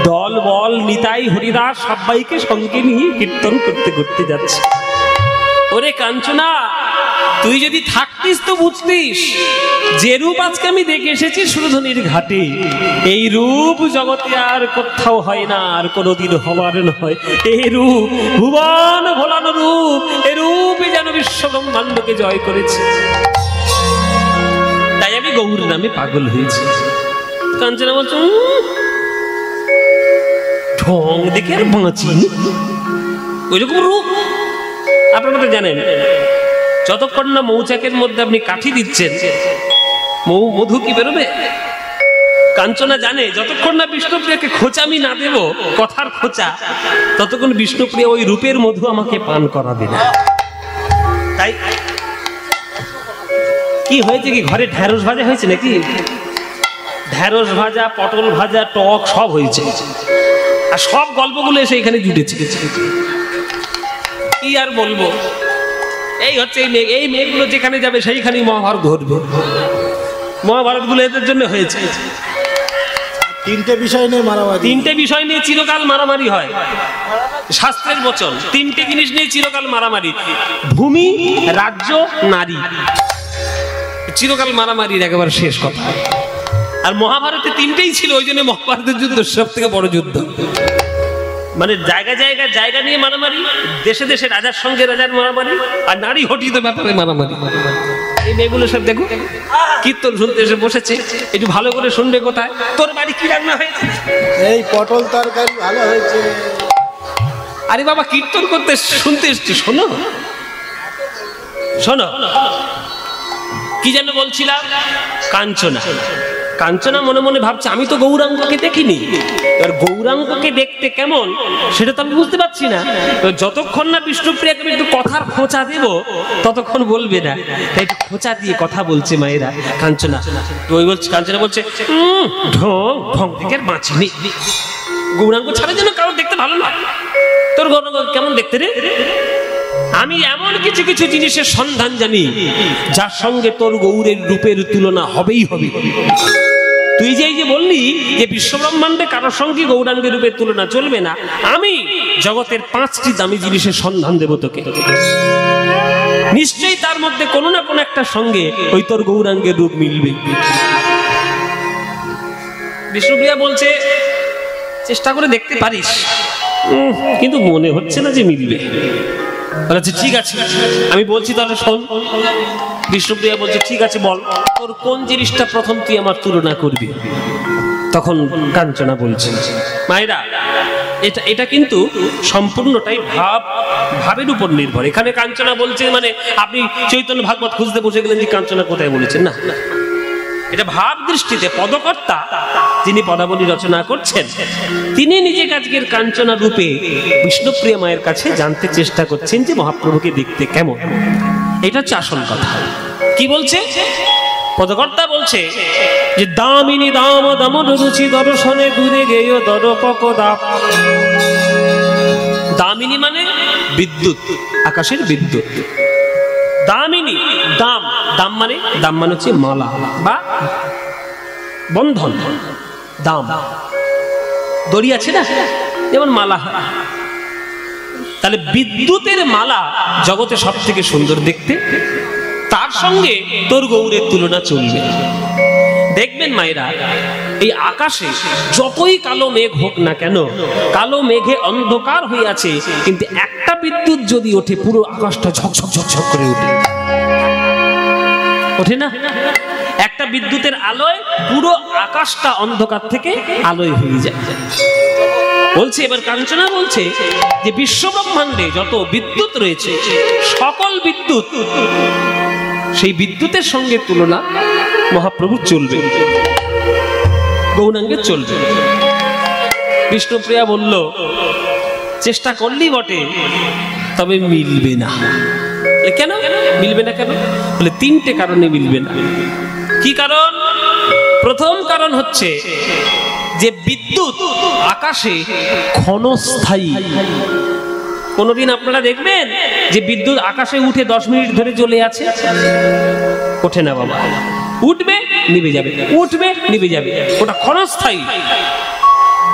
দল বল নিতাই হরিদাস সবাইকে সঙ্গে নিয়ে কীর্তন করতে করতে যাচ্ছে। ওরে কাঞ্চনা, তুই যদি থাকতিস তো বুঝতিস, যে রূপ আজকে আমি দেখে এসেছি সুরধুনির ঘাটে, এই রূপ জগতে আর কোথাও হয় না, আর কোনোদিন হবার নয়। এই রূপ ভুবন ভোলানো রূপ, এই রূপে যেন বিশ্ব ব্রহ্মাণ্ডকে জয় করেছে। তাই আমি গৌর নামে পাগল হয়েছি। কাঞ্চনা বলছ, ঢং দেখে আর বাঁচি ওইরকম রূপ। আপনারা তো জানেন, যতক্ষণ না মৌচাকের মধ্যে আপনি কাঠি দিচ্ছেন, মধু কি বেরোবে? কাঞ্চনা জানে যতক্ষণ না বিষ্ণুপ্রিয়াকে খোঁচা আমি না দেব, কথার খোঁচা, ততক্ষণ বিষ্ণুপ্রিয়া ওই রূপের মধু আমাকে পান করাবে না। তাই কি হয়েছে, কি ঘরে ঢ্যাঁড়স ভাজা হয়েছে নাকি? ঢ্যাঁড়স ভাজা, পটল ভাজা, টক সব হয়েছে, আর সব গল্পগুলো এসে এখানে জুটেছে। কি আর বলবো, এই হচ্ছে এই মেয়েগুলো যেখানে যাবে সেইখানেই মহাভারত ঘটবে। মহাভারত গুলো এদের জন্য হয়েছে।
তিনটে বিষয় নিয়ে মারামারি,
তিনটে বিষয় নিয়ে চিরকাল মারামারি হয়, শাস্ত্রের বচন। তিনটে জিনিস নিয়ে চিরকাল মারামারি, ভূমি, রাজ্য, নারী, চিরকাল মারামারির একেবারে শেষ কথা। আর মহাভারতে তিনটেই ছিল, ওই জন্য মহাভারতের যুদ্ধ সব থেকে বড় যুদ্ধ। মানে জায়গা নিয়ে মারামারি, দেশে দেশে রাজার সঙ্গে রাজার মারামারি, আর নারী হঠিত ব্যাপারে মারামারি। এই মেয়েগুলো সব দেখো কীর্তন শুনতে এসে বসেছে, একটু ভালো করে শুনবে। কোথায় তোর বাড়ি কি রান্না হয়েছে?
এই পটল তরকারি ভালো হয়েছে।
আরে বাবা, কীর্তন করতে শুনতে এসছি, শোনো শোনো। কি যেন বলছিলাম? কাঞ্চনা। কাঞ্চনা মনে মনে ভাবছে, আমি তো গৌরাঙ্গকে দেখিনি, এবার গৌরাঙ্গকে দেখতে কেমন সেটা তো আমি বুঝতে পারছি না। যতক্ষণ না বিষ্ণুপ্রিয়াকে একটু কথার খোঁচা দেব, ততক্ষণ বলবে না। তাই একটু খোঁচা দিয়ে কথা বলছে মায়েরা। কাঞ্চনা ওই বলছে, কাঞ্চনা বলছে, ঢং ঢং থেকে আর বাঁচিনি, গৌরাঙ্গ ছাড়া যেন কারো দেখতে ভালো না। তোর গৌরাঙ্গ কেমন দেখতে রে? আমি এমন কিছু কিছু জিনিসের সন্ধান জানি যার সঙ্গে তোর গৌরের রূপের তুলনা হবেই হবে। তুই যে এই যে বললি যে বিশ্বব্রহ্মাণ্ডে কারোর সঙ্গে গৌরাঙ্গের রূপের তুলনা চলবে না, আমি জগতের 5টি দামি জিনিসের সন্ধান দেব তোকে। নিশ্চয়ই তার মধ্যে কোনো না কোনো একটা সঙ্গে ওই তোর গৌরাঙ্গের রূপ মিলবে। বিষ্ণুপ্রিয়া বলছে, চেষ্টা করে দেখতে পারিস, কিন্তু মনে হচ্ছে না যে মিলবে। বলেছে, ঠিক আছে আমি বলছি, তাহলে শোন। বিষ্ণুপ্রিয়া বলছে, ঠিক আছে বল, তোর কোন জিনিসটা প্রথম তুই আমার তুলনা করবি? তখন কাঞ্চনা বলছে, মায়েরা, এটা কিন্তু সম্পূর্ণটাই ভাবের উপর নির্ভর। এখানে কাঞ্চনা বলছে মানে আপনি চৈতন্য ভাগবত খুঁজতে বসে গেলেন যে কাঞ্চনা কোথায় বলেছেন, না, এটা ভাব দৃষ্টিতে পদকর্তা যিনি পদাবলী রচনা করছেন, তিনি নিজেকে আজকের কাঞ্চনা রূপে বিষ্ণুপ্রিয়া মায়ের কাছে জানতে চেষ্টা করছেন যে মহাপ্রভুকে দেখতে কেমন। এটা হচ্ছে আসল কথা। কি বলছে পদকর্তা? বলছে যে দামিনী দাম দমন রুচি দর্শনে দূরে গেয় দরপক দাপ। দামিনী মানে বিদ্যুৎ, আকাশের বিদ্যুৎ। দামিনী, দাম, দাম মানে হচ্ছে মালা বা বন্ধন। দাম দড়ি আছে না, যেমন মালা হয়। তাহলে বিদ্যুতের মালা জগতে সব থেকে সুন্দর দেখতে, তার সঙ্গে তোর গৌরের তুলনা চলবে। দেখবেন মায়েরা, এই আকাশে যতই কালো মেঘ হোক না কেন, কালো মেঘে অন্ধকার হয়ে আছে, কিন্তু একটা বিদ্যুৎ যদি ওঠে পুরো আকাশটা ঝকঝক ঝকঝক করে ওঠে না? একটা বিদ্যুতের আলোয় পুরো আকাশটা অন্ধকার থেকে আলোয় হয়ে যায়। বলছে, এবার কাঞ্চনা বলছে যে বিশ্ব ব্রহ্মাণ্ডে যত বিদ্যুৎ রয়েছে, সকল বিদ্যুৎ, সেই বিদ্যুতের সঙ্গে তুলনা মহাপ্রভু চলবে, গৌরাঙ্গে চলবে। বিষ্ণুপ্রিয়া বলল, চেষ্টা করলেই বটে, তবে মিলবে না। কেন মিলবে না? কেন বলে, তিনটে কারণে মিলবে না। কি কারণ? প্রথম কারণ হচ্ছে যে বিদ্যুৎ আকাশে ক্ষণস্থায়ী। কোনদিন আপনারা দেখবেন যে বিদ্যুৎ আকাশে উঠে 10 মিনিট ধরে জ্বলে আছে? ওঠে না বাবা, উঠবে নিভে যাবে, উঠবে নিভে যাবে, ওটা ক্ষণস্থায়ী।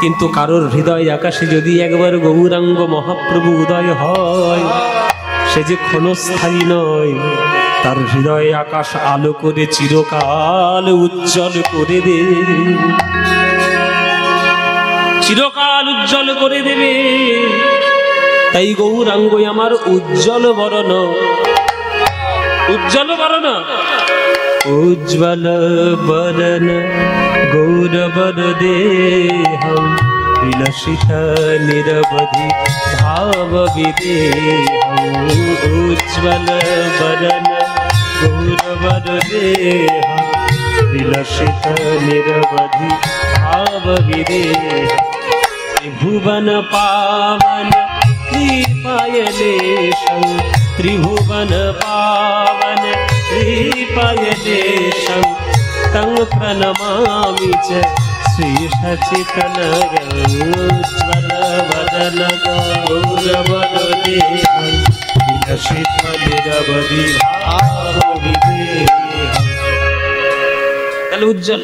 কিন্তু কারোর হৃদয় আকাশে যদি একবার গৌরাঙ্গ মহাপ্রভু উদয় হয়, সে যে ক্ষণস্থায়ী নয়, তার হৃদয় আকাশ আলো করে চিরকাল উজ্জ্বল করে দেবে, চিরকাল উজ্জ্বল করে দেবে। তাই গৌরাঙ্গ আমার উজ্জ্বল বরণ, উজ্জ্বল বরণ, উজ্জ্বল বরণ গৌরবর দেহম বিলসিত নিরবধি ভাব বিদেহম। উজ্জ্বল বরণ গৌরবর দেহম বিলসিত নিরবধি ভাব বিদেহম। ত্রিভুবন পাवन कृपायलेशं, त्रिभुवन पावन कृपायलेशं, तं प्रणमामि च श्रीशचितनगोज्ज्वल वदन गौरवदेहं विलसित निरवधि भावविदेहं। তাহলে উজ্জ্বল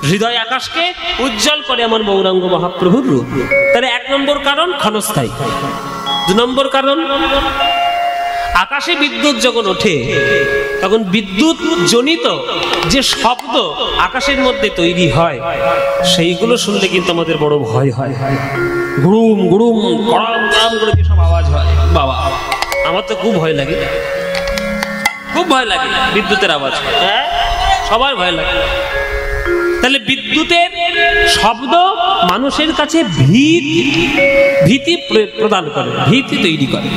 হৃদয় আকাশকে উজ্জ্বল করে আমার গৌরাঙ্গ মহাপ্রভুর রূপ। তাহলে 1 নম্বর কারণ ক্ষণস্থায়ী। 2 নম্বর কারণ, আকাশে বিদ্যুৎ যখন ওঠে তখন বিদ্যুৎ জনিত যে শব্দ আকাশের মধ্যে তৈরি হয়, সেইগুলো শুনলে কিন্তু আমাদের বড় ভয় হয়। গুড়ুম গুড়ুম গড়াম গড়াম করে যেসব আওয়াজ হয়, বাবা আমার তো খুব ভয় লাগে, খুব ভয় লাগে বিদ্যুতের আওয়াজ। হ্যাঁ, সবার ভয় লাগে। তাহলে বিদ্যুতের শব্দ মানুষের কাছে ভীতি প্রদান করে, ভীতি তৈরি করে।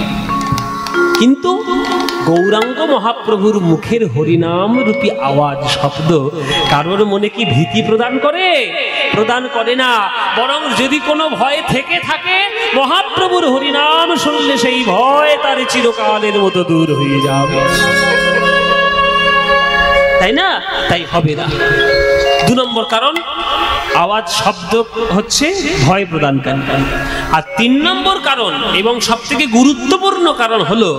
কিন্তু গৌরাঙ্গ মহাপ্রভুর মুখের হরিনাম রূপী আওয়াজ, শব্দ কারোর মনে কি ভীতি প্রদান করে? প্রদান করে না। বরং যদি কোনো ভয় থেকে থাকে, মহাপ্রভুর হরিনাম শুনলে সেই ভয় তার চিরকালের মতো দূর হয়ে যাবে, তাই না? তাই হবে না। 2 নম্বর কারণ, আওয়াজ শব্দ হচ্ছে ভয় প্রদানকারী। আর 3 নম্বর কারণ এবং সবথেকে গুরুত্বপূর্ণ কারণ হলো,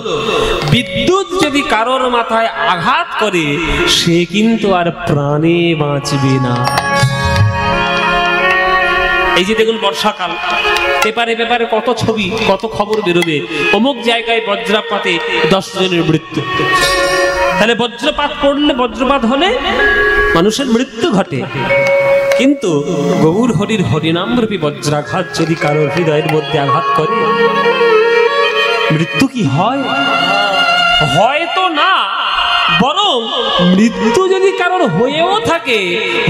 বিদ্যুৎ যদি কারোর মাথায় আঘাত করে, সে কিন্তু আর প্রাণে বাঁচবে না। এই যে দেখুন বর্ষাকাল, পেপারে কত ছবি, কত খবর বেরোবে, অমুক জায়গায় বজ্রপাতে 10 জনের মৃত্যু। তাহলে বজ্রপাত হলে মানুষের মৃত্যু ঘটে। কিন্তু গৌর হরির হরিনাম রূপী বজ্রাঘাত যদি কারোর হৃদয়ের মধ্যে আঘাত করে, মৃত্যু কি হয়? হয়তো না, বরং মৃত্যু যদি কারোর হয়েও থাকে,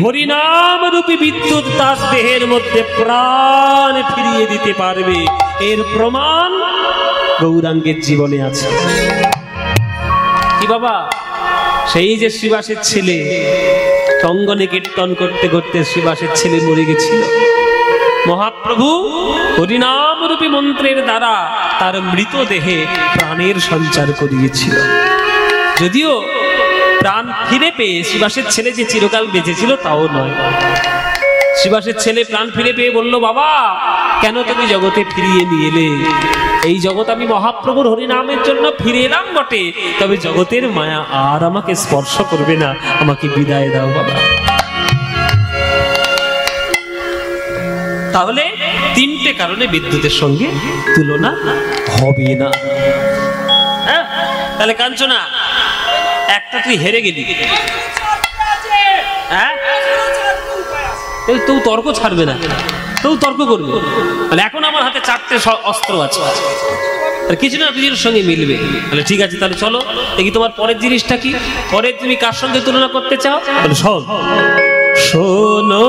হরিনাম রূপী বিদ্যুৎ তার দেহের মধ্যে প্রাণ ফিরিয়ে দিতে পারবে। এর প্রমাণ গৌরাঙ্গের জীবনে আছে। কি বাবা, সেই যে শ্রীবাসের ছেলে, অঙ্গনে কীর্তন করতে করতে শ্রীবাসের ছেলে মরে গেছিল, মহাপ্রভু হরিনাম রূপী মন্ত্রের দ্বারা তার মৃতদেহে প্রাণের সঞ্চার করিয়েছিল। যদিও প্রাণ ফিরে পেয়ে শ্রীবাসের ছেলে যে চিরকাল বেঁচেছিল তাও নয়। শ্রীবাসের ছেলে প্রাণ ফিরে পেয়ে বলল, বাবা কেন তুমি জগতে ফিরিয়ে নিয়ে এলে? এই জগৎ আমি মহাপ্রভুর হরিনামের জন্য ফিরে এলাম বটে, তবে জগতের মায়া আর আমাকে স্পর্শ করবে না, আমাকে বিদায় দাও বাবা। তাহলে 3টে কারণে বিদ্যুতের সঙ্গে তুলনা হবে না। হ্যাঁ, তাহলে কাঞ্চনা, একটা তুই হেরে গেলি, হ্যাঁ তুই তর্ক ছাড়বে না, তুই তর্ক করবে। তাহলে এখন আমার হাতে 4টে অস্ত্র আছে, আর কিছু না কিছুর সঙ্গে মিলবে। তাহলে ঠিক আছে, তাহলে চলো দেখি তোমার পরের জিনিসটা কি, পরে তুমি কার সঙ্গে তুলনা করতে চাও? তাহলে শোন, শোনো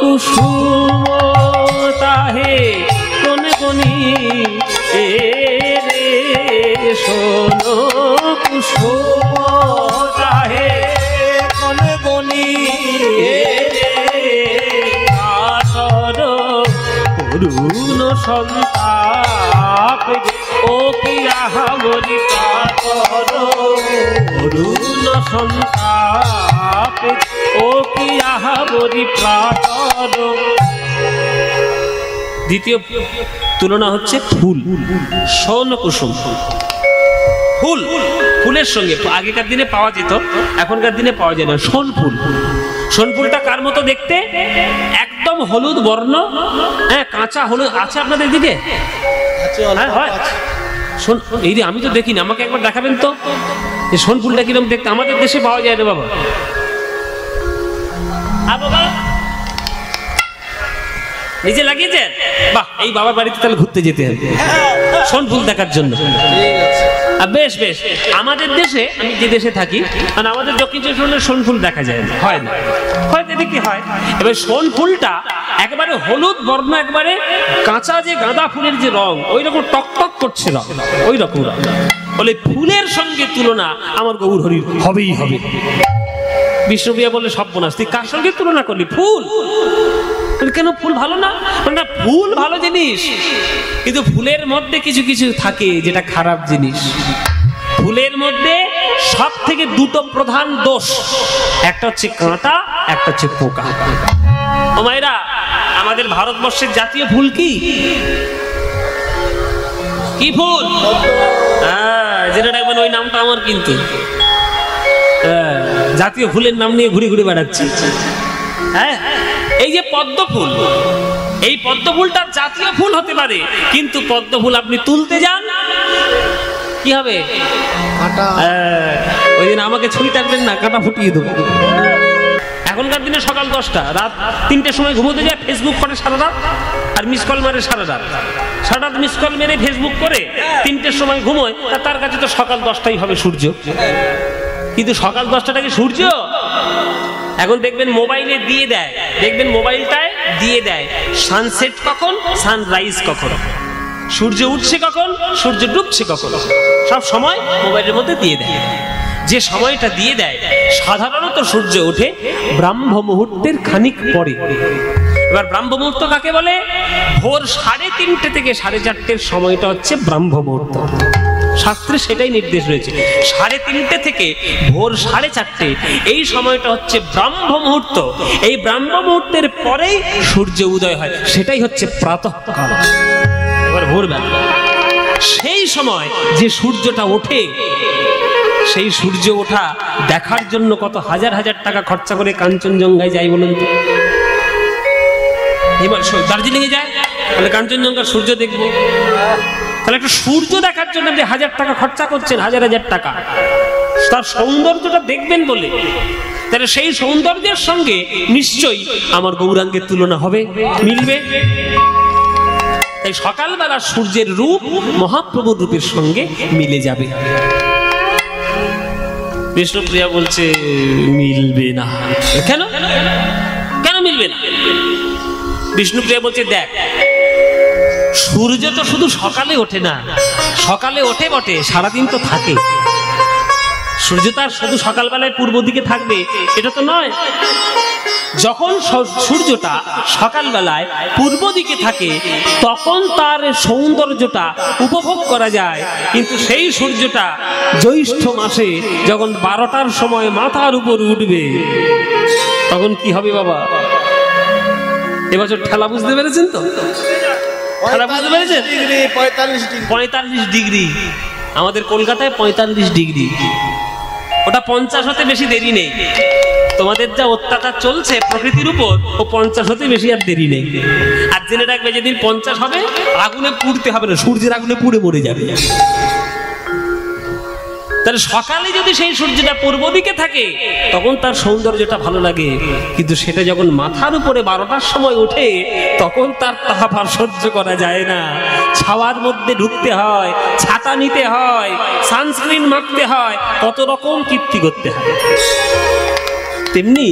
কুসুমতা চাহে কোন গনি এ রে শোনো কুসুম চাহে
কোন গনি
কাতর করুণ সন্তাপ ও কি আহাবরি কাতর করুণ সন্তাপ ও কি আহাবরি প্রাতর। দ্বিতীয় তুলনা হচ্ছে ফুল, সোন কুসুম। ফুল, ফুলের সঙ্গে আগেকার দিনে পাওয়া যেত, এখনকার দিনে পাওয়া যায় না। সোন ফুল, সোন ফুলটা কার মতো দেখতে? একদম হলুদ বর্ণ, হ্যাঁ কাঁচা হলুদ আছে আপনাদের দিকে? হ্যাঁ হয়। এই রে আমি তো দেখিনি, আমাকে একবার দেখাবেন তো এই সোন ফুলটা কিরকম দেখতে। আমাদের দেশে পাওয়া যায় না বাবা। বাবা নিজে লাগিয়েছেন? বাহ, এই বাবার বাড়িতে তাহলে ঘুরতে যেতে হবে সোন ফুল দেখার জন্য। বেশ বেশ, আমাদের দেশে, আমি যে দেশে থাকি, মানে আমাদের দক্ষিণ চব্বিশ পরগনায় সোন ফুল দেখা যায় না, হয় না, হয়তো এদিকে হয়। এবার সোন ফুলটা একেবারে হলুদ বর্ণ, একবারে কাঁচা যে গাঁদা ফুলের যে রং, ওই রকম টকটক করছে রং, ওই রকম রং। বলে ফুলের সঙ্গে তুলনা আমার গৌর হরির হবেই হবে। বিষ্ণুপ্রিয়া বলে সর্বনাশ, তুই কার সঙ্গে তুলনা করলি? ফুল। কেন ফুল ভালো না? না, ফুল ভালো জিনিস, কিন্তু ফুলের মধ্যে কিছু কিছু থাকে যেটা খারাপ জিনিস। ফুলের মধ্যে সব থেকে দুটো প্রধান দোষ, একটা হচ্ছে কাঁটা, একটা হচ্ছে পোকা। ও মায়েরা, আমাদের ভারতবর্ষের জাতীয় ফুল কি? কি ফুল? যেটা দেখবেন ওই নামটা আমার, কিন্তু জাতীয় ফুলের নাম নিয়ে ঘুরে ঘুরে বেড়াচ্ছি। হ্যাঁ, এই যে পদ্ম ফুল, এই পদ্ম ফুলটা জাতীয় ফুল হতে পারে, কিন্তু পদ্ম ফুল আপনি তুলতে যান, কি হবে? ওই দিন আমাকে ছুরি টানবেন না, কাঁটা ফুটিয়ে দেবো। এখনকার দিনে সকাল 10টা, রাত 3টের সময় ঘুমোতে যায়, ফেসবুক করে সারা রাত, আর মিস কল মারে সারা রাত। সারা রাত মিস কল মেরে ফেসবুক করে 3টের সময় ঘুমোয়, তার কাছে তো সকাল 10টাই হবে সূর্য। কিন্তু সকাল 10টাটা কি সূর্য? এখন দেখবেন মোবাইলে দিয়ে দেয়, দেখবেন মোবাইলটায় দিয়ে দেয় সানসেট কখন, সানরাইজ কখন, সূর্য উঠছে কখন, সূর্য ডুবছে কখন, সব সময় মোবাইলের মধ্যে দিয়ে দেয়। যে সময়টা দিয়ে দেয়, সাধারণত সূর্য ওঠে ব্রাহ্ম মুহূর্তের খানিক পরে। এবার ব্রাহ্ম মুহূর্ত কাকে বলে? ভোর 3:30 থেকে 4:30 সময়টা হচ্ছে ব্রাহ্ম মুহূর্ত। শাস্ত্রে সেটাই নির্দেশ রয়েছে, 3:30 থেকে ভোর 4:30 এই সময়টা হচ্ছে ব্রাহ্ম মুহূর্ত। এই ব্রাহ্ম মুহূর্তের পরেই সূর্য উদয় হয়, সেটাই হচ্ছে প্রাতঃকাল। এবার ভোরবেলা সেই সময় যে সূর্যটা ওঠে, সেই সূর্য ওঠা দেখার জন্য কত হাজার হাজার টাকা খরচা করে কাঞ্চনজঙ্ঘায় যাই বলুন তো। এবার দার্জিলিং এ যায়, তাহলে কাঞ্চনজঙ্ঘার সূর্য দেখবো, তাহলে একটা সূর্য দেখার জন্য আপনি 1000 টাকা খরচা করছেন, হাজার হাজার টাকা, তার সৌন্দর্যটা দেখবেন বলে। তাহলে সেই সৌন্দর্যের সঙ্গে নিশ্চয়ই আমার গৌরাঙ্গের তুলনা হবে, মিলবে। তাই সকালবেলা সূর্যের রূপ মহাপ্রভুর রূপের সঙ্গে মিলে যাবে। বিষ্ণুপ্রিয়া বলছে মিলবে না। কেন? কেন মিলবে না? বিষ্ণুপ্রিয়া বলছে দেখ, সূর্য তো শুধু সকালে ওঠে না, সকালে ওঠে বটে, সারাদিন তো থাকে। সূর্য তার শুধু সকালবেলায় পূর্ব দিকে থাকবে এটা তো নয়। যখন সূর্যটা সকালবেলায় পূর্ব দিকে থাকে তখন তার সৌন্দর্যটা উপভোগ করা যায়, কিন্তু সেই সূর্যটা জ্যৈষ্ঠ মাসে যখন 12টার সময় মাথার উপর উঠবে তখন কি হবে বাবা? এবছর ঠেলা বুঝতে পেরেছেন তো? ঠেলা বুঝতে পেরেছেন? 45 ডিগ্রি, আমাদের কলকাতায় 45 ডিগ্রি। ওটা 50 হতে বেশি দেরি নেই। তোমাদের যা অত্যাচার চলছে প্রকৃতির উপর, ও 50 হতে বেশি আর দেরি নেই। আর জেনে রাখবে যেদিন 50 হবে আগুনে পুড়তে হবে না, সূর্যের আগুনে পুড়ে মরে যাবে। তাহলে সকালে যদি সেই সূর্যটা পূর্ব দিকে থাকে তখন তার সৌন্দর্যটা ভালো লাগে, কিন্তু সেটা যখন মাথার উপরে 12টার সময় ওঠে তখন তার তাপ আর সহ্য করা যায় না। ছাওয়ার মধ্যে ঢুকতে হয়, ছাতা নিতে হয়, সানস্ক্রিন মাখতে হয়, কত রকম কীর্তি করতে হয়। তেমনি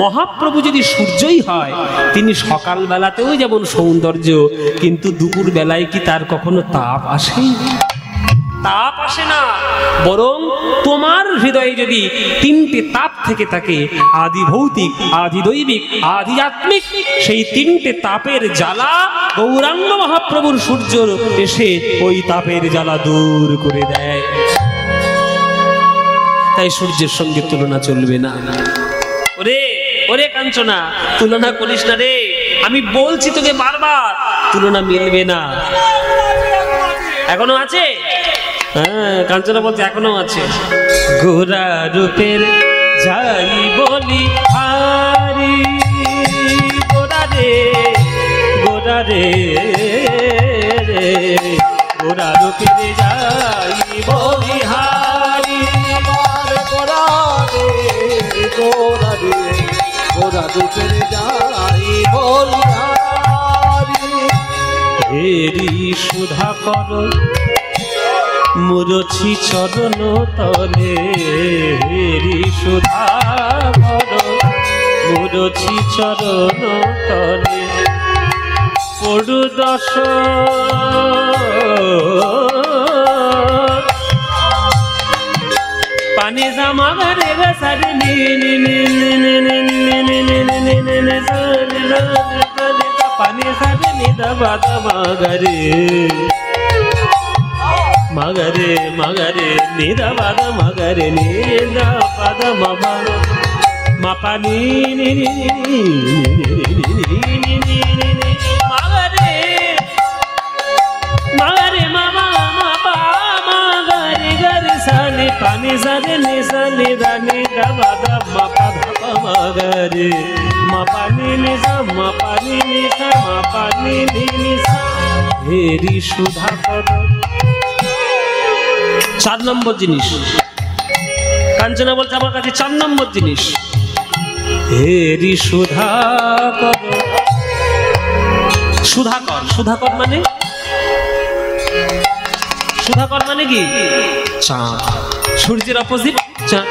মহাপ্রভু যদি সূর্যই হয়, তিনি সকাল বেলাতেও যেমন সৌন্দর্য, কিন্তু দুপুর বেলায় কি তার কখনো তাপ আসে? তাপ আসে না। বরং তোমার হৃদয়ে যদি তিনটে তাপ থেকে থাকে, আদি ভৌতিক, আদি দৈবিক, আদি আত্মিক, সেই তিনটে তাপের জ্বালা গৌরাঙ্গ মহাপ্রভুর সূর্য এসে ওই তাপের জ্বালা দূর করে দেয়। তাই সূর্যের সঙ্গে তুলনা চলবে না। ওরে ওরে কাঞ্চনা, তুলনা করিস না রে, আমি বলছি তোকে বারবার, তুলনা মিলবে না। এখনো আছে? হ্যাঁ, কাঞ্চনা বলছে এখনো আছে। গোরা রূপের যাই বলি হারি, গোরা রে গোরা রে, গোরা রূপের যাই বলি হারি,
গোরা রে গোরা রে, গোরা রূপের যাই বলি হারি।
হেরি সুধা কর মুরছি চরণ তলে, হেরি সুধা কর মুরছি চরণ তলে, পড়ু দশ পানি জামা ঘরে সারে নি নি নি নি নি নি নি নি নি নি পানি সারে নি দবা দবা ঘরে মগরে মগরে নিদা বাদ মগরে নিদা পদ মবা মাপানি নি নি মগরে মগরে মামা মাপা মগরে গরে সানি পানি সানি নি সানি দানি দবা দব মাপা ধপ মগরে মাপানি নি সা মাপানি নি সা মাপানি নি সা। হেরি সুধা কর। 4 নম্বর জিনিস কাঞ্চনা বলছে আমার কাছে 4 নম্বর জিনিস, হেরি সুধাকর। সুধাকর, সুধাকর মানে, সুধাকর মানে কি? চাঁদ, সূর্যের অপোজিট চাঁদ।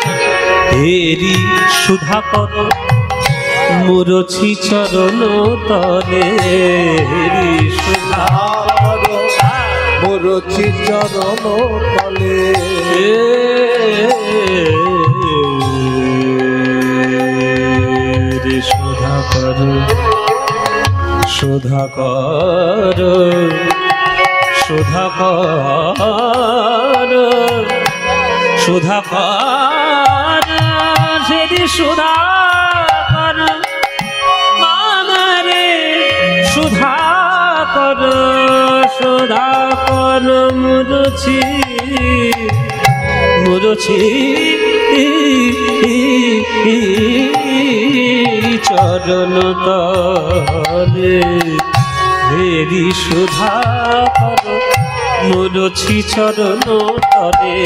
হেরি সুধাকর মুরছি চরণ তলে, হেরি সুধাকর
মুরছি চরণ তলে,
রে সুধাকর সুধাকর সুধাকর সুধাকর, সেদি সুধাকর মাগরে সুধাকর, সুধাকর মুরছি মুরছি চরণ তলে, হেরি সুধাকর মুরছি চরণ তলে,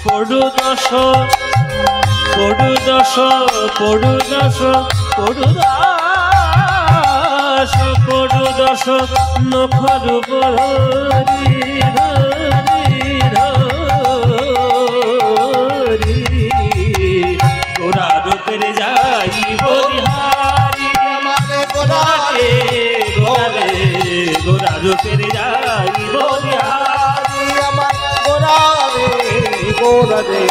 পড়ু দশ পড়ু দশ পড়ু দশ পড়ু দশ পড়ু দশ নখর বরি গোরা রূপের যাই বলিহারি, গোরা রে গোরা রে গোরা রূপের যাই বলিহারি,
আমার গোরা রে গোরা রে,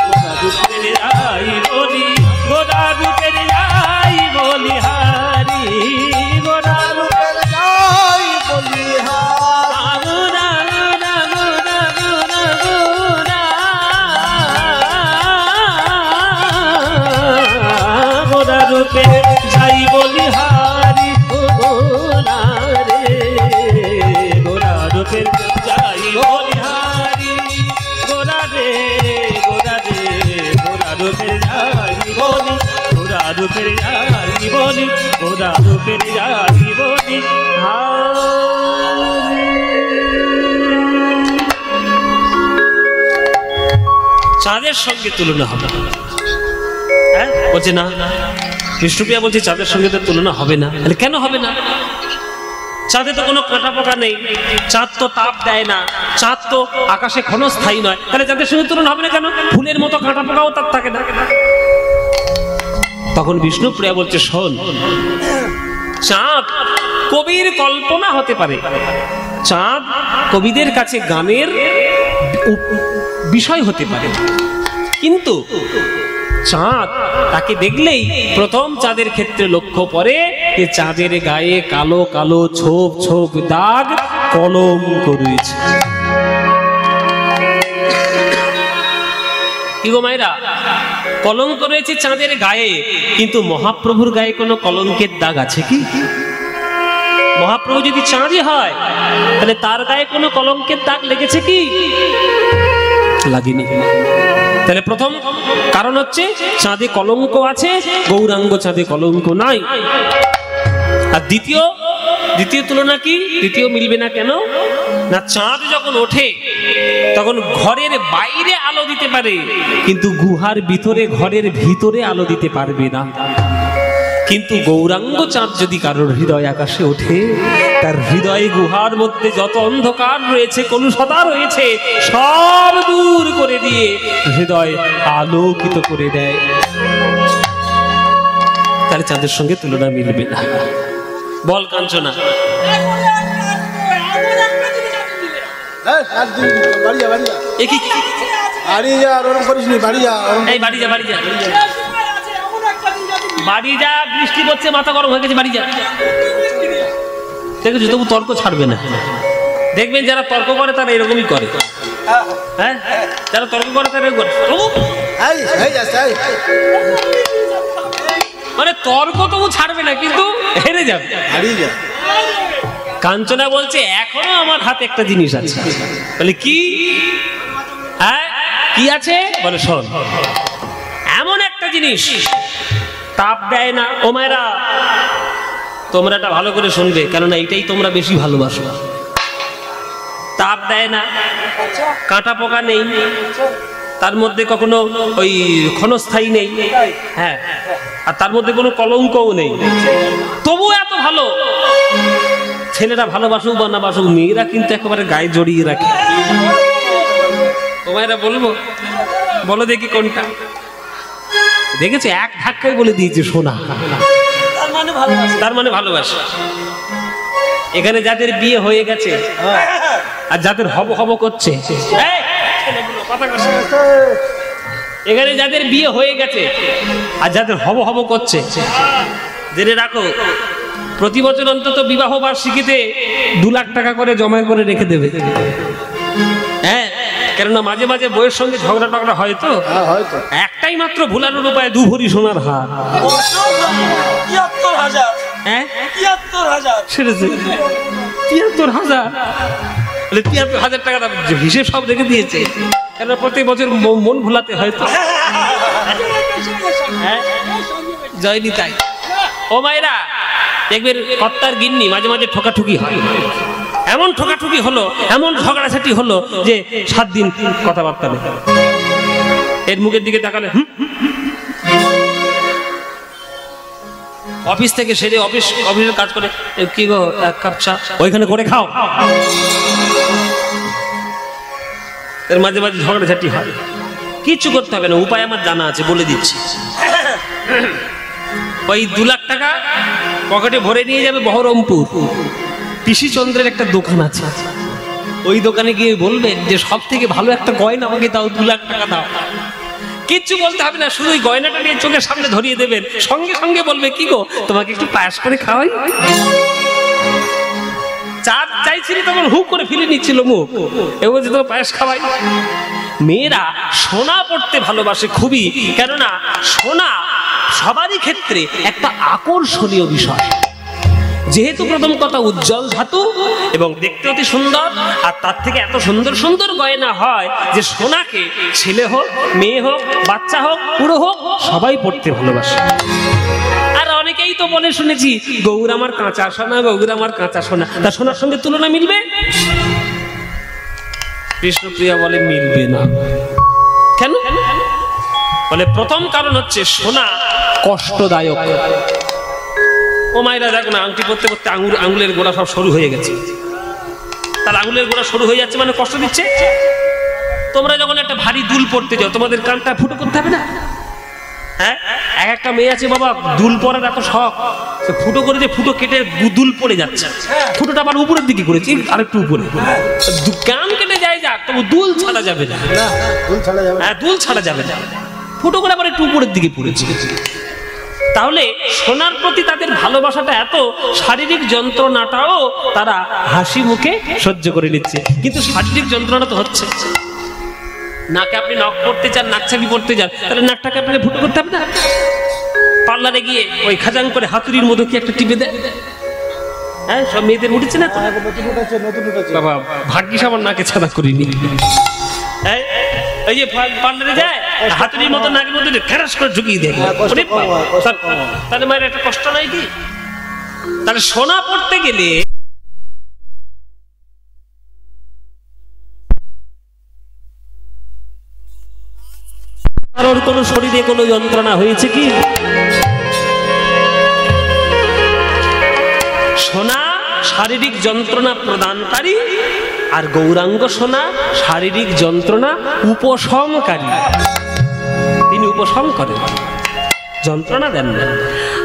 গোরা রূপের যাই বলি, গোরা রূপের যাই বলিহারি, গোরা
রূপের যাই বলিহারি,
গোরা গোরা গোরা গোরা গোরা গোরা রূপে যাই বলিহারি, গোরা রে গোরা রূপে যাই বলিহারি, গোরা রে গোরা রে গোরা রূপে যাই বলি, গোরা রূপে যাই বলি, গোরা রূপে যাই বলি চাঁদের সঙ্গে তুলনা হবে না। হ্যাঁ বলছে না, বিষ্ণুপ্রিয়া বলছে চাঁদের সঙ্গে তো তুলনা হবে না। তাহলে কেন হবে না? চাঁদে তো কোনো কাঁটা পোকা নেই, চাঁদ তো তাপ দেয় না, চাঁদ তো আকাশে ক্ষণস্থায়ী নয়, তাহলে চাঁদের সঙ্গে তুলনা হবে না কেন? ফুলের মতো কাঁটা পোকাও তার থাকে না। তখন বিষ্ণুপ্রিয়া বলছে, শোন, চাঁদ কবির কল্পনা হতে পারে, চাঁদ কবিদের কাছে গানের বিষয় হতে পারে, কিন্তু চাঁদ তাকে দেখলেই প্রথম চাঁদের ক্ষেত্রে লক্ষ্য পড়ে যে চাঁদের গায়ে কালো কালো ছোপ ছোপ দাগ, কলঙ্ক রয়েছে। কি গো মায়েরা, কলঙ্ক রয়েছে চাঁদের গায়ে, কিন্তু মহাপ্রভুর গায়ে কোনো কলঙ্কের দাগ আছে কি? মহাপ্রভু যদি চাঁদই হয় তাহলে তার গায়ে কোনো কলঙ্কের দাগ লেগেছে কি? লাগেনি। তাহলে প্রথম কারণ হচ্ছে চাঁদে কলঙ্ক আছে, গৌরাঙ্গ চাঁদে কলঙ্ক নাই। আর দ্বিতীয় তুলনা কি? দ্বিতীয় মিলবে না কেন? না, চাঁদ যখন ওঠে তখন ঘরের বাইরে আলো দিতে পারে, কিন্তু গুহার ভিতরে, ঘরের ভিতরে আলো দিতে পারবে না। কিন্তু গৌরাঙ্গ চাঁদ যদি কারোর হৃদয় আকাশে ওঠে, তার হৃদয় গুহার মধ্যে যত অন্ধকার রয়েছে, কলুষতা রয়েছে, সব দূর করে দিয়ে হৃদয় আলোকিত করে দেয়। তাহলে চাঁদের সঙ্গে তুলনা মিলবে না। বল কাঞ্চনা, বাড়ি যা, বৃষ্টি পড়ছে, মাথা গরম হয়ে গেছে, বাড়ি যা। দেখেছো, তবু তর্ক ছাড়বে না। দেখবেন যারা তর্ক করে তারা এরকমই করে। হ্যাঁ, যারা তর্ক করে তারা এরকম করে, মানে তর্ক তবু ছাড়বে না, কিন্তু হেরে যাবে। কাঞ্চনা বলছে, এখনো আমার হাতে একটা জিনিস আছে। বলে কি? হ্যাঁ, কি আছে? বলে শোন, এমন একটা জিনিস তাপ দেয় না। ও মায়েরা, তোমরা এটা ভালো করে শুনবে, কেননা এইটাই তোমরা বেশি ভালোবাসো। তাপ দেয় না, কাঁটা পোকা নেই, তার মধ্যে কখনো ওই ক্ষণস্থায়ী নেই, হ্যাঁ, আর তার মধ্যে কোনো কলঙ্কও নেই, তবু এত ভালো। ছেলেরা ভালোবাসুক বা না বাসুক, মেয়েরা কিন্তু একেবারে গায়ে জড়িয়ে রাখে। ও মায়েরা, বলবো, বলো দেখি কোনটা? দেখেছো, এক ধাক্কায় বলে দিয়েছে সোনা, তার মানে ভালোবাসা। এখানে যাদের বিয়ে হয়ে গেছে আর যাদের হব হব করছে, এখানে যাদের বিয়ে হয়ে গেছে আর যাদের হব হব করছে, জেনে রাখো, প্রতি বছর অন্তত বিবাহ বার্ষিকীতে 2 লাখ টাকা করে জমা করে রেখে দেবে। হ্যাঁ, কেননা মাঝে মাঝে বইয়ের সঙ্গে ঝগড়া টগড়া হয় তো, একটাই মাত্র ভুলানোর উপায় 2 ভরি সোনার হার।
৭৩,০০০।
হ্যাঁ,
৭৩,০০০
সেরেছে ৭৩,০০০। ৭৩,০০০ টাকা হিসেব সব রেখে দিয়েছে, কেন প্রত্যেক বছর মন ভুলাতে হয় তো। জয়নি তাই। ও মায়েরা, দেখবেন কর্তার গিন্নি মাঝে মাঝে ঠোকাঠুকি হয়। এমন ঠোকাঠুকি হলো, এমন ঝগড়াঝাটি হলো যে 7 দিন কথাবার্তা নেই। এর মুখের দিকে তাকালে, অফিস থেকে সেরে অফিসের কাজ করে, কি গো 1 কাপ চা ওইখানে করে খাও। এর মাঝে মাঝে ঝগড়াঝাটি হয়, কিচ্ছু করতে হবে না, উপায় আমার জানা আছে, বলে দিচ্ছি। ওই 2 লাখ টাকা পকেটে ভরে নিয়ে যাবে বহরমপুর, পিসিচন্দ্রের একটা দোকান আছে, ওই দোকানে গিয়ে বলবেন যে সব থেকে ভালো একটা গয়না আমাকে দাও, 2 লাখ টাকা দাও। কিচ্ছু বলতে হবে না, শুধু ওই গয়নাটা নিয়ে চোখের সামনে ধরিয়ে দেবেন, সঙ্গে সঙ্গে বলবে, কি গো তোমাকে একটু পায়েস করে খাওয়াই। চা চাইছিলি তখন হুক করে ফিরে নিচ্ছিল মুখ, এ বলছে তো পায়েস খাওয়াই। মেয়েরা সোনা পড়তে ভালোবাসে খুবই, কেননা সোনা সবারই ক্ষেত্রে একটা আকর্ষণীয় বিষয়। যেহেতু প্রথম কথা উজ্জ্বল ধাতু এবং দেখতে অতি সুন্দর, আর তার থেকে এত সুন্দর সুন্দর গয়না হয় যে সোনাকে ছেলে হোক, মেয়ে হোক, বাচ্চা হোক, বুড়ো হোক, সবাই পড়তে ভালোবাসে। আর অনেকেই তো বলে শুনেছি, গৌর আমার কাঁচা সোনা, গৌর আমার কাঁচা সোনা। তা সোনার সঙ্গে তুলনা মিলবে? কৃষ্ণপ্রিয়া বলে মিলবে না। কেন? বলে প্রথম কারণ হচ্ছে সোনা কষ্টদায়ক। ও মায়েরা, দেখো না, আংটি পরতে পরতে আঙুলের গোড়া সব সরু হয়ে গেছে। তার আঙুলের গোড়া সরু হয়ে যাচ্ছে মানে কষ্ট দিচ্ছে। তোমরা যখন একটা ভারী দুল পড়তে যাও, তোমাদের কানটা ফুটো করতে হবে না? হ্যাঁ, এক একটা মেয়ে আছে বাবা দুল পরার এত শখ, সে ফুটো করে যে ফুটো কেটে দুল পড়ে যাচ্ছে, ফুটোটা আবার উপরের দিকে করেছি আরেকটু উপরে, কান কেটে যায় যাক তবু দুল ছাড়া যাবে না, হ্যাঁ দুল ছাড়া যাবে না, ফুটো করে আবার একটু উপরের দিকে পড়েছে। তাহলে সোনার প্রতি তাদের ভালোবাসাটা এত, শারীরিক যন্ত্রণাটাও তারা হাসি মুখে সহ্য করে নিচ্ছে। কিন্তু শারীরিক যন্ত্রণা তো হচ্ছে, নাকে আপনি নখ করতে চান, নাকছাবি পড়তে যান, তাহলে নাকটাকে আপনাকে ফুটো করতে হবে না? পার্লারে গিয়ে ওই খাজাং করে হাতুড়ির মতো কি একটা টিপে দেয়, হ্যাঁ সব মেয়েদের উঠেছে না বাবা, ভাগ্যিস আমার নাকে ছাদা করিনি। হ্যাঁ এই যে পার্লারে যায় হাতুড়ির মতো নাকের মধ্যে খেরাস করে ঢুকিয়ে দেয়, তাহলে মায়ের একটা কষ্ট নাই কি? তাহলে সোনা পড়তে গেলে কারোর কোনো শরীরে কোনো যন্ত্রণা হয়েছে কি? সোনা শারীরিক যন্ত্রণা প্রদানকারী, আর গৌরাঙ্গ সোনা শারীরিক যন্ত্রণা উপশমকারী। তিনি উপশম করেন, যন্ত্রণা দেন না।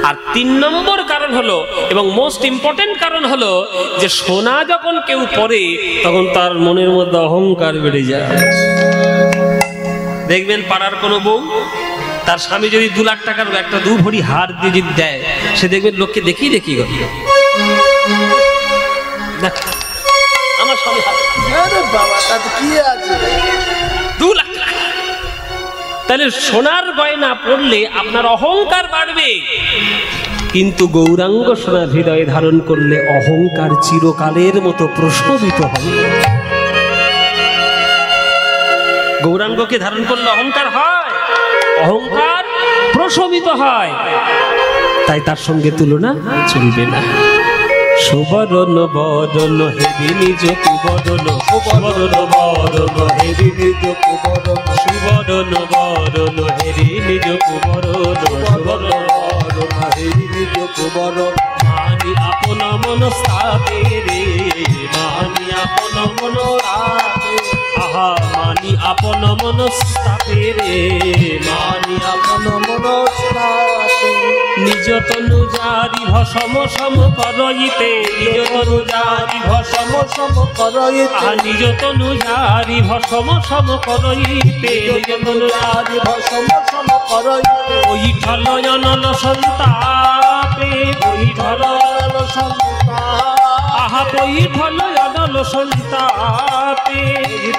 আর 3 নম্বর কারণ হলো, এবং মোস্ট ইম্পর্টেন্ট কারণ হলো, যে সোনা যখন কেউ পরে তখন তার মনের মধ্যে অহংকার বেড়ে যায়। দেখবেন পাড়ার কোনো বউ তার স্বামী যদি 2 লাখ টাকার একটা 2 ভরি হার দিয়ে যদি দেয়, সে দেখবেন লোককে দেখিয়ে দেখিয়ে গেল, দেখ আমার স্বামী
বাবা তাতে কি আছে
2 লাখ টাকা। তাহলে সোনার গয়না পড়লে আপনার অহংকার বাড়বে, কিন্তু গৌরাঙ্গ সোনার হৃদয়ে ধারণ করলে অহংকার চিরকালের মতো প্রশমিত হবে। গৌরাঙ্গকে ধারণ করলে অহংকার হয়, অহংকার প্রশমিত হয়, তাই তার সঙ্গে তুলনা চলবে না। সুবরণ বদন হেরি নিজ কুবরণ, সুবরণ বদন হেরি নিজ কুবরণ, সুবরণ বদন হেরি নিজ কুবরণ, সুবরণ বদন হেরি নিজ কুবরণ। মানি আপন মনস্তাপে রে, মানি আপন মনস্তাপে, আহা মানি আপন মনস্তাপে রে, মানি আপন মনস্তাপে। নিজ তনু জারি ভসম সম করইতে, নিজ তনু জারি ভসম সম করইতে, আহা নিজ তনু জারি ভসম সম করইতে, নিজ তনু জারি ভসম সম করইতে। ওই ঠলয়নল সন্তাপে, ওই ঠলয়নল সন্তাপ, আহা ওই ঠলয়নল সন্তাপে,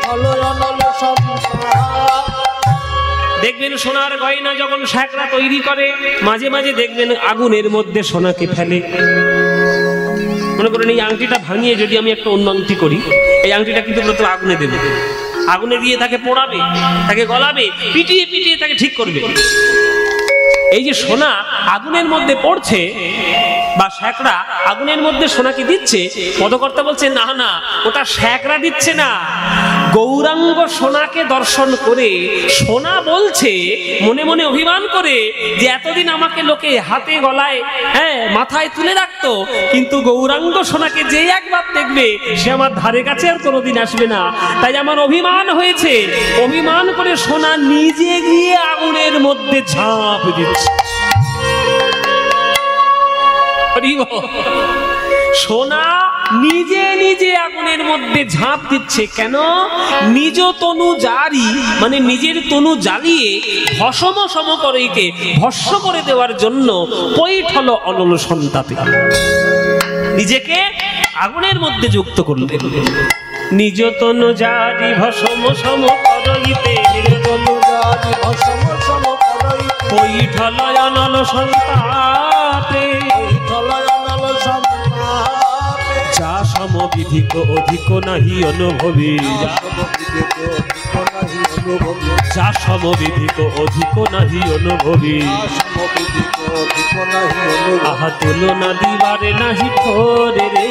ঠলয়নল সন্তাপ। দেখবেন সোনার গয়না যখন শ্যাকরা তৈরি করে, মাঝে মাঝে দেখবেন আগুনের মধ্যে সোনাকে ফেলে। মনে করেন এই আংটিটা ভাঙিয়ে যদি আমি একটা অন্য আংটি করি, এই আংটিটা কিন্তু প্রথমে আগুনে দেবে, আগুনে দিয়ে তাকে পোড়াবে, তাকে গলাবে, পিটিয়ে পিটিয়ে তাকে ঠিক করবে। এই যে সোনা আগুনের মধ্যে পড়ছে বা শ্যাকরা আগুনের মধ্যে সোনাকে দিচ্ছে, পদকর্তা বলছে না না, ওটা শ্যাকরা দিচ্ছে না, গৌরাঙ্গ সোনাকে দর্শন করে সোনা বলছে মনে মনে অভিমান করে যে এতদিন আমাকে লোকে হাতে গলায় হ্যাঁ মাথায় তুলে রাখতো, কিন্তু গৌরাঙ্গ সোনাকে যে একবার দেখবে সে আমার ধারে কাছে আর কোনোদিন আসবে না, তাই আমার অভিমান হয়েছে। অভিমান করে সোনা নিজে গিয়ে আগুনের মধ্যে ঝাঁপ দিচ্ছে। সোনা নিজে নিজে আগুনের মধ্যে ঝাঁপ দিচ্ছে কেন? নিজ তনু জারি, মানে নিজের তনু জ্বালিয়ে ভসম সম করইতে, ভস্ম করে দেওয়ার জন্য পৈঠল অনল সন্তাপে নিজেকে আগুনের মধ্যে যুক্ত করলেন। নিজ তনু জারি ভসম সম করইতে, নিজ তনু জারি ভসম সম করইতে, পৈঠল অনল সন্তাপে, পৈঠল অনল সন্তাপে। যা সমবিধিক অধিক নাহি অনুভবী, যা সমবিধিক অধিক নাহি অনুভবী, আহা তুলনা দিবারে নাহি ঠোরে রে,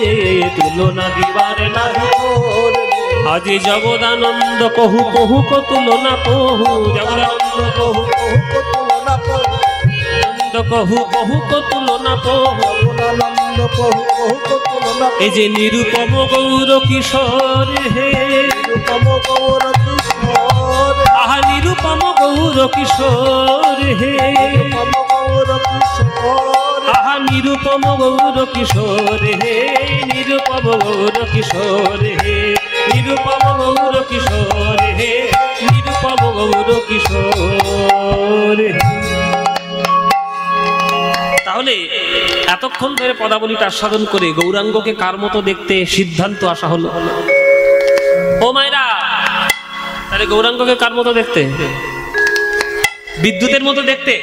তুলনা দিবারে নাহি ঠোরে। আজি জগদানন্দ কহু কহু কো তুলনা কহু, জগদানন্দ কহু কহু কো তুলনা কহু, আনন্দ কহু কহু কো তুলনা কহু, আনন্দ কহু কহু কো তুলনা। এই যে নিরুপম গৌর কিশোর হে, নিরুপম গৌর কিশোর, আহা নিরুপম গৌর গৌর কিশোর হে,
নিরুপম গৌর কিশোর,
আহা নিরুপম গৌর কিশোর হে, নিরুপম গৌর কিশোর হে, নিরুপম গৌর কিশোর হে, নিরুপম গৌর কিশোর হে। তাহলে এতক্ষণ ধরে পদাবলীটা আস্বাদন করে গৌরাঙ্গকে কার মতো দেখতে সিদ্ধান্ত আসা হলো। ও মায়েরা, তাহলে গৌরাঙ্গকে কার মতো দেখতে? বিদ্যুতের মতো দেখতে?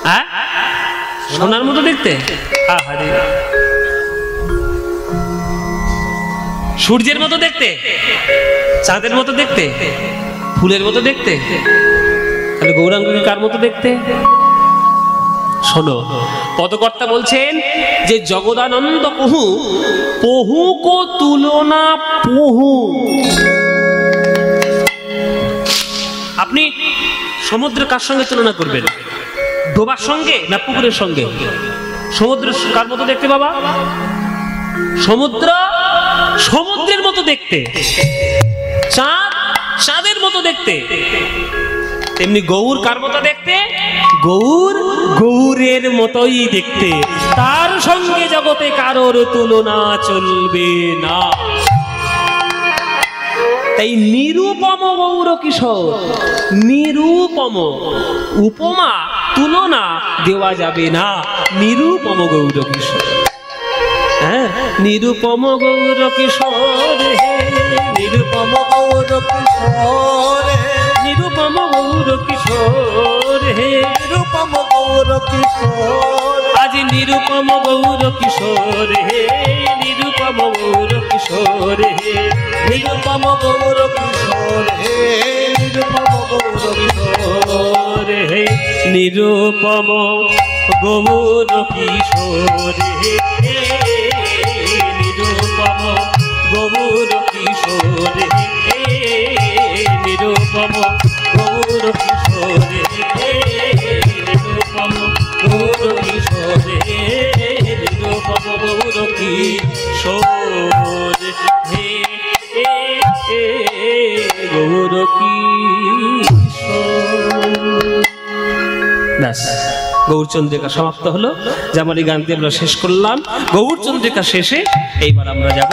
হ্যাঁ, সোনার মতো দেখতে? আহারে, সূর্যের মতো দেখতে? চাঁদের মতো দেখতে? ফুলের মতো দেখতে? তাহলে গৌরাঙ্গকে কার মতো দেখতে? শোনো, পদকর্তা বলছেন যে জগদানন্দ পহু, পহু কো তুলনা পহু। আপনি সমুদ্র কার সঙ্গে তুলনা করবেন? ডোবার সঙ্গে না পুকুরের সঙ্গে? সমুদ্র কার মতো দেখতে বাবা? সমুদ্র সমুদ্রের মতো দেখতে, চাঁদ চাঁদের মতো দেখতে। তেমনি গৌর কার মতো দেখতে? গৌর গৌরের মতোই দেখতে, তার সঙ্গে জগতে কারোর তুলনা চলবে না। তাই নিরুপম গৌর কিশোর, নিরুপম, উপমা তুলনা দেওয়া যাবে না, নিরুপম গৌর কিশোর। হ্যাঁ, নিরুপম গৌর কিশোর হে,
নিরুপম গৌর কিশোর,
নিরুপম গৌর কিশোর হে,
নিরুপম গৌর কিশোর,
আজ নিরুপম গৌর কিশোর হে, নিরুপম গৌর কিশোর হে,
নিরুপম গৌর কিশোর হে, নিরুপম গৌর কিশোর
হে, নিরুপম গৌর কিশোর হে, নিরুপম গৌর কিশোর হে, নিরুপম গৌর কিশোর হে, নিরুপম গৌর কিশোর হে, নিরুপম গৌর কিশোর হে, গৌর কিশোর। ব্যাস, গৌরচন্দ্রিকা সমাপ্ত হলো। জামালি গানটি আমরা শেষ করলাম। গৌরচন্দ্রিকা শেষে এইবার আমরা যাব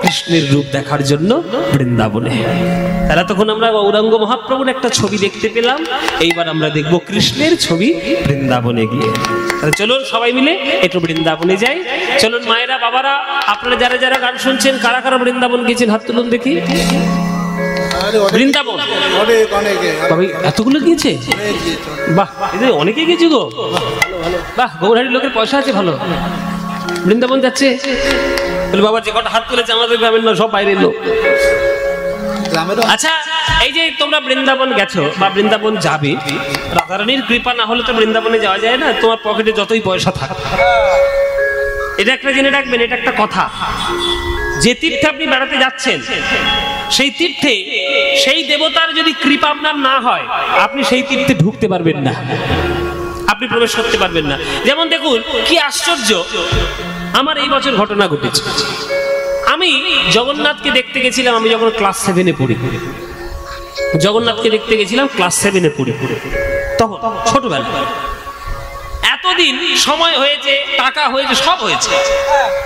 কৃষ্ণের রূপ দেখার জন্য বৃন্দাবনে। তাহলে তখন আমরা গৌরাঙ্গ মহাপ্রভুর একটা ছবি দেখতে পেলাম, এইবার আমরা দেখব কৃষ্ণের ছবি বৃন্দাবনে গিয়ে। তাহলে চলুন সবাই মিলে একটু বৃন্দাবনে যাই। চলুন মায়েরা, বাবারা, আপনারা যারা যারা গান শুনছেন, কারা কারা বৃন্দাবন গিয়েছেন হাত তুলুন দেখি। বৃন্দাবন
অনেক অনেকে
বাবা এতগুলো গিয়েছে? বাহ, এই অনেকে গেছি গো। বাহ, গৌরহাটির লোকের পয়সা আছে ভালো, বৃন্দাবন যাচ্ছে। বলে বাবা যে কটা হাত তুলেছে আমাদের গ্রামের না, সব বাইরের লোক।
গ্রামেরও
আচ্ছা, এই যে তোমরা বৃন্দাবন গেছো বা বৃন্দাবন যাবে, রাধারানীর কৃপা না হলে তো বৃন্দাবনে যাওয়া যায় না। তোমার পকেটে যতই পয়সা থাক, এটা একটা জেনে রাখবেন, এটা একটা কথা। যে তীর্থে আপনি বেড়াতে যাচ্ছেন, সেই তীর্থে সেই দেবতার যদি কৃপা আপনার না হয়, আপনি সেই তীর্থে ঢুকতে পারবেন না, আপনি প্রবেশ করতে পারবেন না। যেমন দেখুন কি আশ্চর্য, আমার এই বছর ঘটনা ঘটেছে। আমি জগন্নাথকে দেখতে গেছিলাম, আমি যখন ক্লাস 7-এ পড়ি। জগন্নাথকে দেখতে গেছিলাম ক্লাস 7-এ পড়ি, তখন ছোটবেলা। এতদিন সময় হয়েছে, টাকা হয়েছে, সব হয়েছে,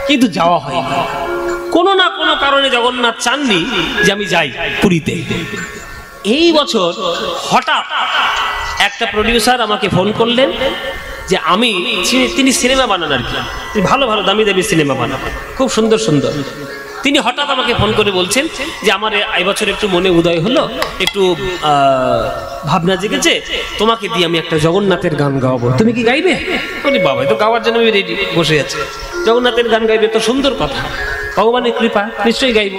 কিন্তু যাওয়া হয়নি। কোনো না কোনো কারণে জগন্নাথ চাননি যে আমি যাই পুরীতে। এই বছর হঠাৎ একটা প্রডিউসার আমাকে ফোন করলেন যে আমি, তিনি সিনেমা বানান আর কি, ভালো ভালো দামি দামি সিনেমা বানান, খুব সুন্দর সুন্দর। তিনি হঠাৎ আমাকে ফোন করে বলছেন যে আমার এই বছর একটু মনে উদয় হলো, একটু ভাবনা জেগেছে, তোমাকে দিয়ে আমি একটা জগন্নাথের গান গাওয়াবো, তুমি কি গাইবে? বলি বাবা, তো গাওয়ার জন্য আমি রেডি বসে আছি। জগন্নাথের গান গাইবে তো সুন্দর কথা, ভগবানের কৃপা, নিশ্চয়ই গাইব।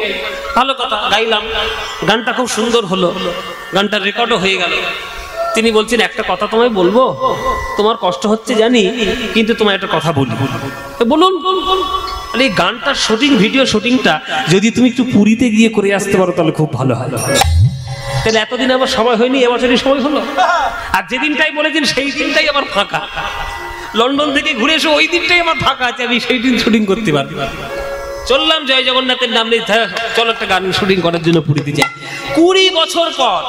ভালো কথা, গাইলাম। গানটা খুব সুন্দর হলো, গানটা রেকর্ডও হয়ে গেল। তিনি বলছেন একটা কথা তোমায় বলবো, তোমার কষ্ট হচ্ছে জানি, কিন্তু তোমায় একটা কথা বলি। বলুন। এই গানটার শুটিং, ভিডিও শুটিংটা যদি তুমি একটু পুরীতে গিয়ে করে আসতে পারো তাহলে খুব ভালো হয়। তাহলে এতদিন আমার সময় হয়নি, এবছরই সময় হলো। আর যেদিনটাই বলেছেন সেই দিনটাই আমার ফাঁকা। লন্ডন থেকে ঘুরে এসে ওই দিনটাই আমার ফাঁকা আছে, আমি সেই দিন শুটিং করতে পারবো। চললাম জয় জগন্নাথের নাম নিয়ে, চলো একটা গান শুটিং করার জন্য পুরীতে যাই। 20 বছর পর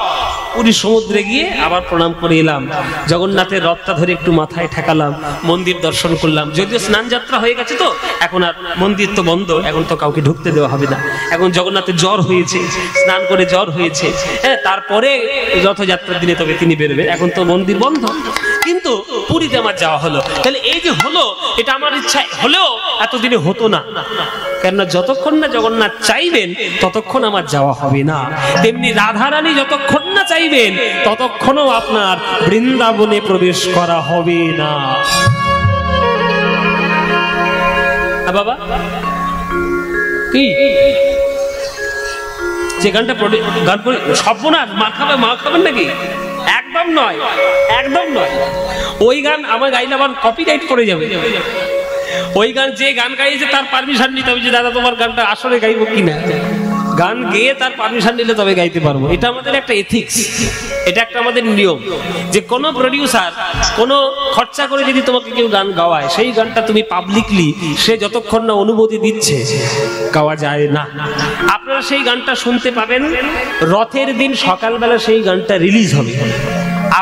পুরী সমুদ্রে গিয়ে আবার প্রণাম করে এলাম, জগন্নাথের রথটা ধরে একটু মাথায় ঠেকালাম, মন্দির দর্শন করলাম। যদিও স্নান যাত্রা হয়ে গেছে তো এখন আর মন্দির তো বন্ধ, এখন তো কাউকে ঢুকতে দেওয়া হবে না। এখন জগন্নাথের জ্বর হয়েছে, স্নান করে জ্বর হয়েছে, হ্যাঁ, তারপরে রথযাত্রার দিনে তবে তিনি বেরোবেন, এখন তো মন্দির বন্ধ। কিন্তু পুরীতে আমার যাওয়া হলো, তাহলে এই যে হলো, এটা আমার ইচ্ছা হলেও এতদিনে হতো না, কেননা যতক্ষণ না জগন্নাথ চাইবেন ততক্ষণ আমার যাওয়া হবে না। তেমনি রাধারানী যতক্ষণ না চাইবেন ততক্ষণও আপনার বৃন্দাবনে প্রবেশ করা হবে না। বাবা কি যে গানটা গান করে সর্বনাশ, মা খাবেন নাকি? একদম নয়, একদম নয়। ওই গান আমার গাইলে আবার কপিরাইট পড়ে যাবে। ওই গান যে গান গাইছে তার পারমিশন নিতে হবে যে দাদা তোমার গানটা আসলে গাইবো কিনা। গান গেয়ে তার পারমিশন নিলে তবে গাইতে পারবো। এটা আমাদের একটা এথিক্স, এটা একটা আমাদের নিয়ম যে কোনো প্রডিউসার কোনো খরচা করে যদি তোমাকে কেউ গান গাওয়ায়, সেই গানটা তুমি পাবলিকলি সে যতক্ষণ না অনুমতি দিচ্ছে গাওয়া যায় না। আপনারা সেই গানটা শুনতে পাবেন রথের দিন সকালবেলা, সেই গানটা রিলিজ হবে।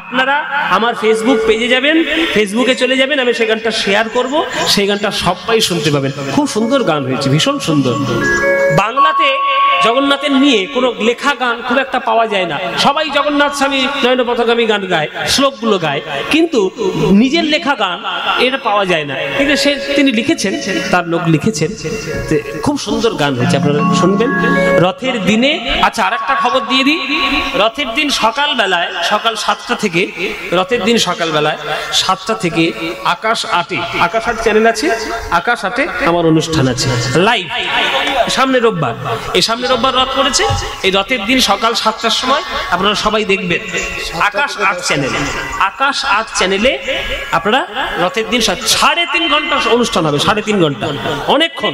আপনারা আমার ফেসবুক পেজে যাবেন, ফেসবুকে চলে যাবেন, আমি সেই গানটা শেয়ার করব, সেই গানটা সবাই শুনতে পাবেন। খুব সুন্দর গান হয়েছে, ভীষণ সুন্দর। বাংলাতে জগন্নাথের নিয়ে কোনো লেখা গান খুব একটা পাওয়া যায় না। সবাই জগন্নাথ স্বামী নয়ন পথগামী গান গায়, শ্লোকগুলো গায়, কিন্তু নিজের লেখা গান এটা পাওয়া যায় না। কিন্তু তিনি লিখেছেন, তার লোক লিখেছেন, খুব সুন্দর গান হয়েছে, আপনারা শুনবেন রথের দিনে। আচ্ছা, আর একটা খবর দিয়ে দিই, রথের দিন সকালবেলায়, সকাল 7টা থেকে, রথের দিন সকালবেলায় 7টা থেকে আকাশ 8-এ, আকাশ 8 চ্যানেল আছে, আকাশ 8-এ আমার অনুষ্ঠান আছে লাইভ। সামনে রোববার, এই সামনে রোববার রথ করেছে, এই রথের দিন সকাল 7টার সময় আপনারা সবাই দেখবেন আকাশ 8 চ্যানেলে। আকাশ 8 চ্যানেলে আপনারা রথের দিন 3.5 ঘন্টা অনুষ্ঠান হবে, 3.5 ঘন্টা, অনেকক্ষণ,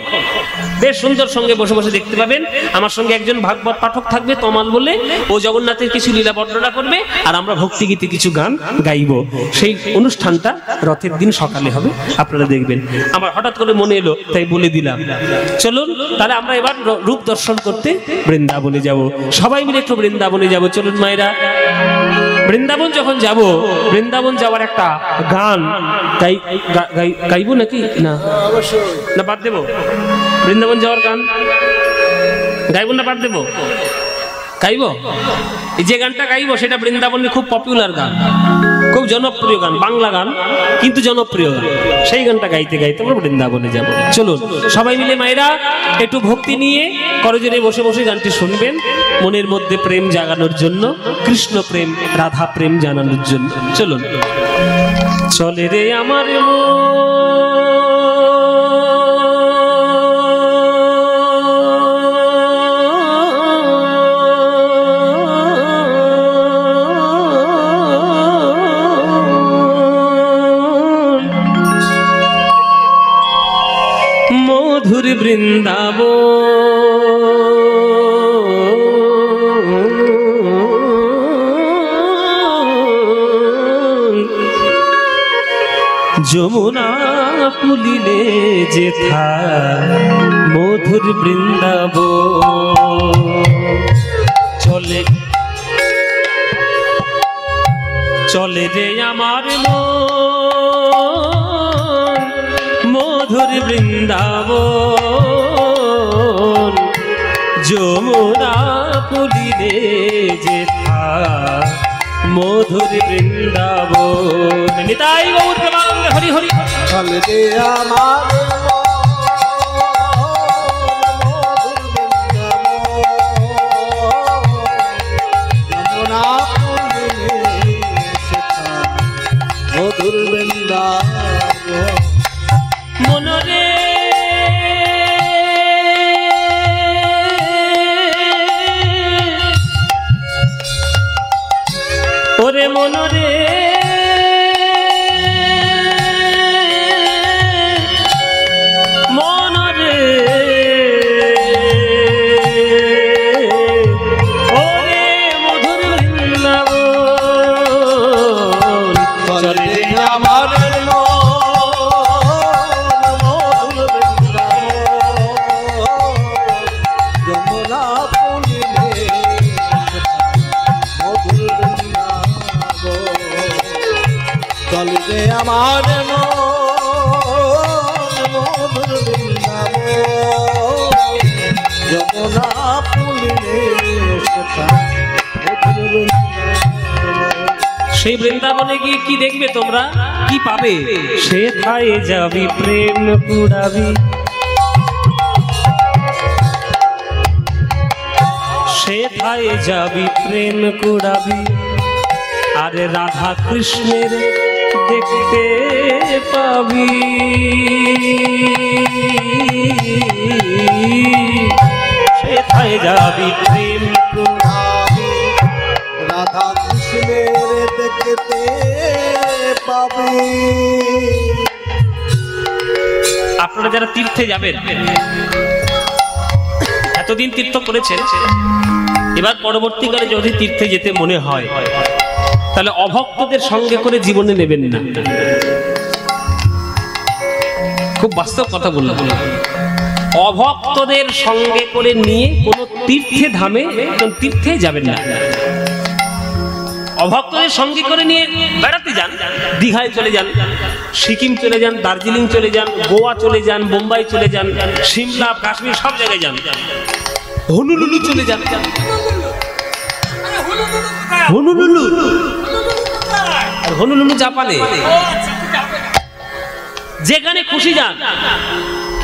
বেশ সুন্দর সঙ্গে বসে বসে দেখতে পাবেন। আমার সঙ্গে একজন ভাগবত পাঠক থাকবে তমাল বলে, ও জগন্নাথের কিছু লীলা বর্ণনা করবে, আর আমরা ভক্তিগীতে কিছু গান গাইব। সেই অনুষ্ঠানটা রথের দিন সকালে হবে, আপনারা দেখবেন। আমার হঠাৎ করে মনে এলো তাই বলে দিলাম। চলুন তাহলে আমরা এবার রূপ দর্শন করতে বৃন্দাবনে যাব, সবাই মিলে একটু বৃন্দাবনে যাব। চলুন মায়েরা, বৃন্দাবন যখন যাব, বৃন্দাবন যাওয়ার একটা গান গাইবো নাকি না? না বাদ দেবো? বৃন্দাবন যাওয়ার গান গাইবো না বাদ দেবো? গাইবো। এই যে গানটা গাইবো সেটা বৃন্দাবনে খুব পপুলার গান, খুব জনপ্রিয় গান, বাংলা গান কিন্তু জনপ্রিয় গান। সেই গানটা গাইতে গাইতে আমরা বৃন্দাবনে যাব। চলুন সবাই মিলে মায়েরা একটু ভক্তি নিয়ে করজোরে বসে বসে গানটি শুনবেন, মনের মধ্যে প্রেম জাগানোর জন্য, কৃষ্ণ প্রেম রাধা প্রেম জানানোর জন্য। চলুন। চলে রে আমার মধুর বৃন্দাবন, যমুনা পুলিলে যেথা মধুর বৃন্দাবন। চলে চলে রে আমার মধুর বৃন্দাবন, যমুনা পুলিলে যেথা মধুর বৃন্দাবন। নিতাই গৌর প্রেমানন্দে হরি হরি।
চলে রে আমার মধুর বৃন্দাবন,
মনরে ওরে মনরে মনরে ওরে মধুর বৃন্দাবন।
চলে রে আমার যে আমার মধুর বৃন্দাবন যমুনা পুলিনে
সেই বৃন্দাবনে গিয়ে কি দেখবে তোমরা, কি পাবে? সেথায় যাবি প্রেম কুড়াবি, সেথায় যাবি প্রেম কুড়াবি, আরে রাধা কৃষ্ণের দেখতে পাবি। সেথায় যাবি প্রেম কুড়াবি,
রাধা কৃষ্ণের দেখতে পাবি।
আপনারা যারা তীর্থে যাবেন, এতদিন তীর্থ করেছেন, এবার পরবর্তীকালে যদি তীর্থে যেতে মনে হয় তাহলে অভক্তদের সঙ্গে করে জীবনে নেবেন না। খুব বাস্তব কথা বললাম। অভক্তদের সঙ্গে করে নিয়ে কোনো তীর্থে ধামে তীর্থে যাবেন না। অভক্তদের সঙ্গে করে নিয়ে বেড়াতে যান, দীঘায় চলে যান, সিকিম চলে যান, দার্জিলিং চলে যান, গোয়া চলে যান, বোম্বাই চলে যান, সিমলা, কাশ্মীর সব জায়গায় যান, হনুলুলু চলে যান। হনুলুলু, আর হনুলুলু জাপানে, যেখানে খুশি যান,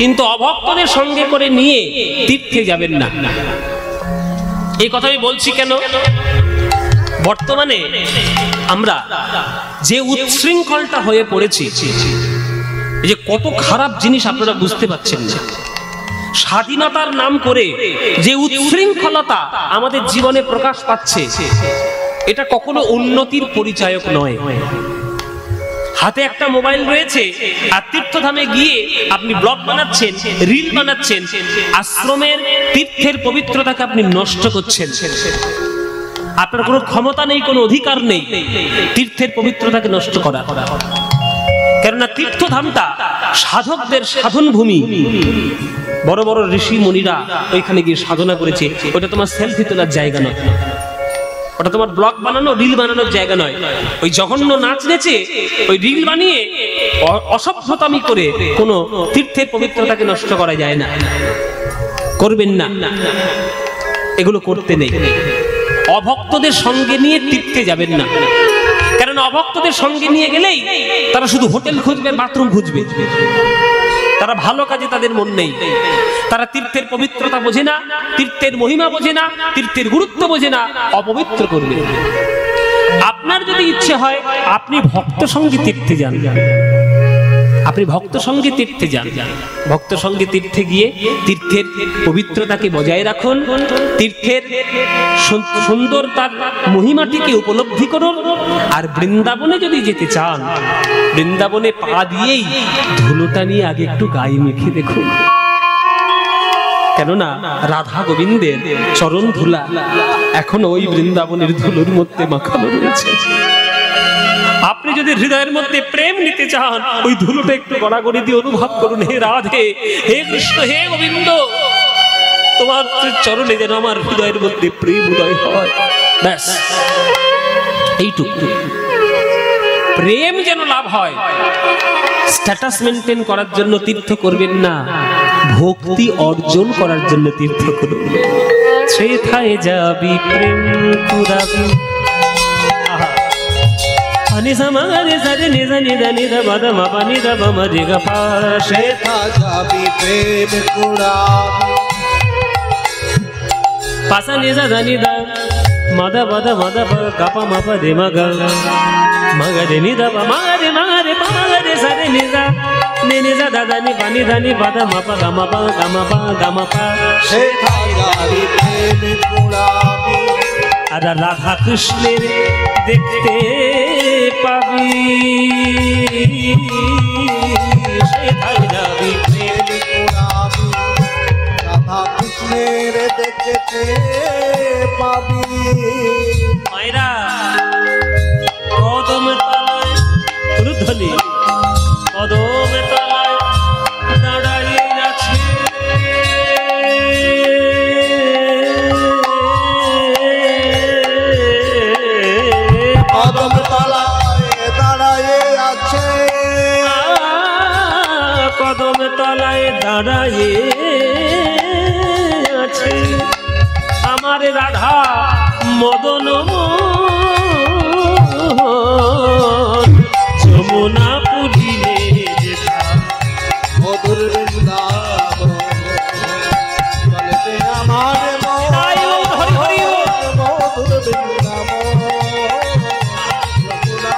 কিন্তু অভক্তদের সঙ্গে করে নিয়ে তীর্থে যাবেন না। এই কথা আমি বলছি কেন? বর্তমানে আমরা যে উচ্ছৃঙ্খলটা হয়ে পড়েছি, এই যে কত খারাপ জিনিস আপনারা বুঝতে পারছেন না। স্বাধীনতার নাম করে যে উচ্ছৃঙ্খলতা আমাদের জীবনে প্রকাশ পাচ্ছে, এটা কখনো উন্নতির পরিচায়ক নয়। হাতে একটা মোবাইল রয়েছে আর তীর্থধামে গিয়ে আপনি ব্লগ বানাচ্ছেন, রিল বানাচ্ছেন, আশ্রমের তীর্থের পবিত্রতাকে আপনি নষ্ট করছেন। আপনার কোনো ক্ষমতা নেই, কোনো অধিকার নেই তীর্থের পবিত্রতাকে নষ্ট করা। কেননা তীর্থধামটা সাধকদের সাধন ভূমি। বড় বড় ঋষি মুনিরা ওইখানে গিয়ে সাধনা করেছে। ওটা তোমার সেলফি তোলার জায়গা নয়, ওটা তোমার ব্লগ বানানো, রিল বানানোর জায়গা নয়। ওই জঘন্য নাচ নেচে, ওই রিল বানিয়ে অসভ্যতামি করে কোনো তীর্থের পবিত্রতাকে নষ্ট করা যায় না। করবেন না, এগুলো করতে নেই। অভক্তদের সঙ্গে নিয়ে তীর্থে যাবেন না, কারণ অভক্তদের সঙ্গে নিয়ে গেলেই তারা শুধু হোটেল খুঁজবে, বাথরুম খুঁজবে। তারা ভালো কাজে তাদের মন নেই। তারা তীর্থের পবিত্রতা বোঝে না, তীর্থের মহিমা বোঝে না, তীর্থের গুরুত্ব বোঝে না, অপবিত্র করবে। আপনার যদি ইচ্ছে হয় আপনি ভক্ত সঙ্গে তীর্থে যান, আপনি ভক্ত সঙ্গে তীর্থে যান, ভক্ত সঙ্গে তীর্থে গিয়ে তীর্থের পবিত্রতাকে বজায় রাখুন, তীর্থের সুন্দরতার মহিমাটিকে উপলব্ধি করুন। আর বৃন্দাবনে যদি যেতে চান, বৃন্দাবনে পা দিয়েই ধুলোটা নিয়ে আগে একটু গায়ে মেখে দেখুন। কেননা রাধা গোবিন্দের চরণ ধুলা এখন ওই বৃন্দাবনের ধুলোর মধ্যে মাখানো রয়েছে। আপনি যদি হৃদয়ের মধ্যে প্রেম নিতে চান, ওই ধুলোটা একটু গড়াগড়ি দিয়ে অনুভব করুন। হে রাধে, হে কৃষ্ণ, হে গোবিন্দ, তোমার চরণে যেন আমার হৃদয়ের মধ্যে প্রেম উদয় হয়। ব্যাস এইটুকু, প্রেম যেন লাভ হয়। স্ট্যাটাস মেনটেন করার জন্য তীর্থ করবেন না, ভক্তি অর্জন করার জন্য তীর্থ করুন। সেথায় যাবি প্রেম কুড়াবি, নিজামারে সারে নিজা নিদা নিদা বাদা মাপা নিদা বামা রেগা পা।
সেথায় যাবি প্রেম কুড়াবি,
পাসা নিজা দা নিদা মাদা বাদা মাদা পা গাপা মাপা রে মাগা মাগা রে নিদা পা মাগা রে পা মাগা রে সারে নিজা নে নিজা দাদা নি পানি ধানি বাদা মাপা গামা পা গামা পা গামা পা।
সেথায় যাবি প্রেম কুড়াবি,
আর রাধা কৃষ্ণের দেখতে পাবি। সেথায় যাবি
প্রেম কুড়াবি, রাধা কৃষ্ণের দেখতে পাবি।
মায়েরা কদম তলায় রুদ্ধনি, কদম তলায় দাঁড়াইয়ে আছে
কদম তলায় দাঁড়ায়ে আছে
দাঁড়ায়ে আছে আমার রাধা মদন যমুনা পুরিলে যেথা
মধুর বৃন্দাবন চলেতে আমার মন
তাই ও হরি হরি ও।
মধুর বৃন্দাবন যমুনা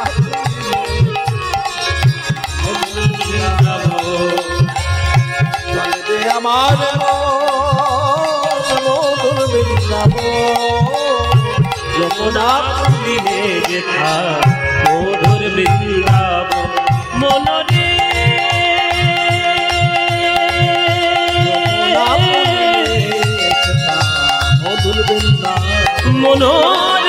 চলেতে আমার মন মধুর বৃন্দাবন
যমুনা পুরিলে যেথা মধুর বৃন্দাবন মনরে
মধুর বৃন্দাবন
মনোরে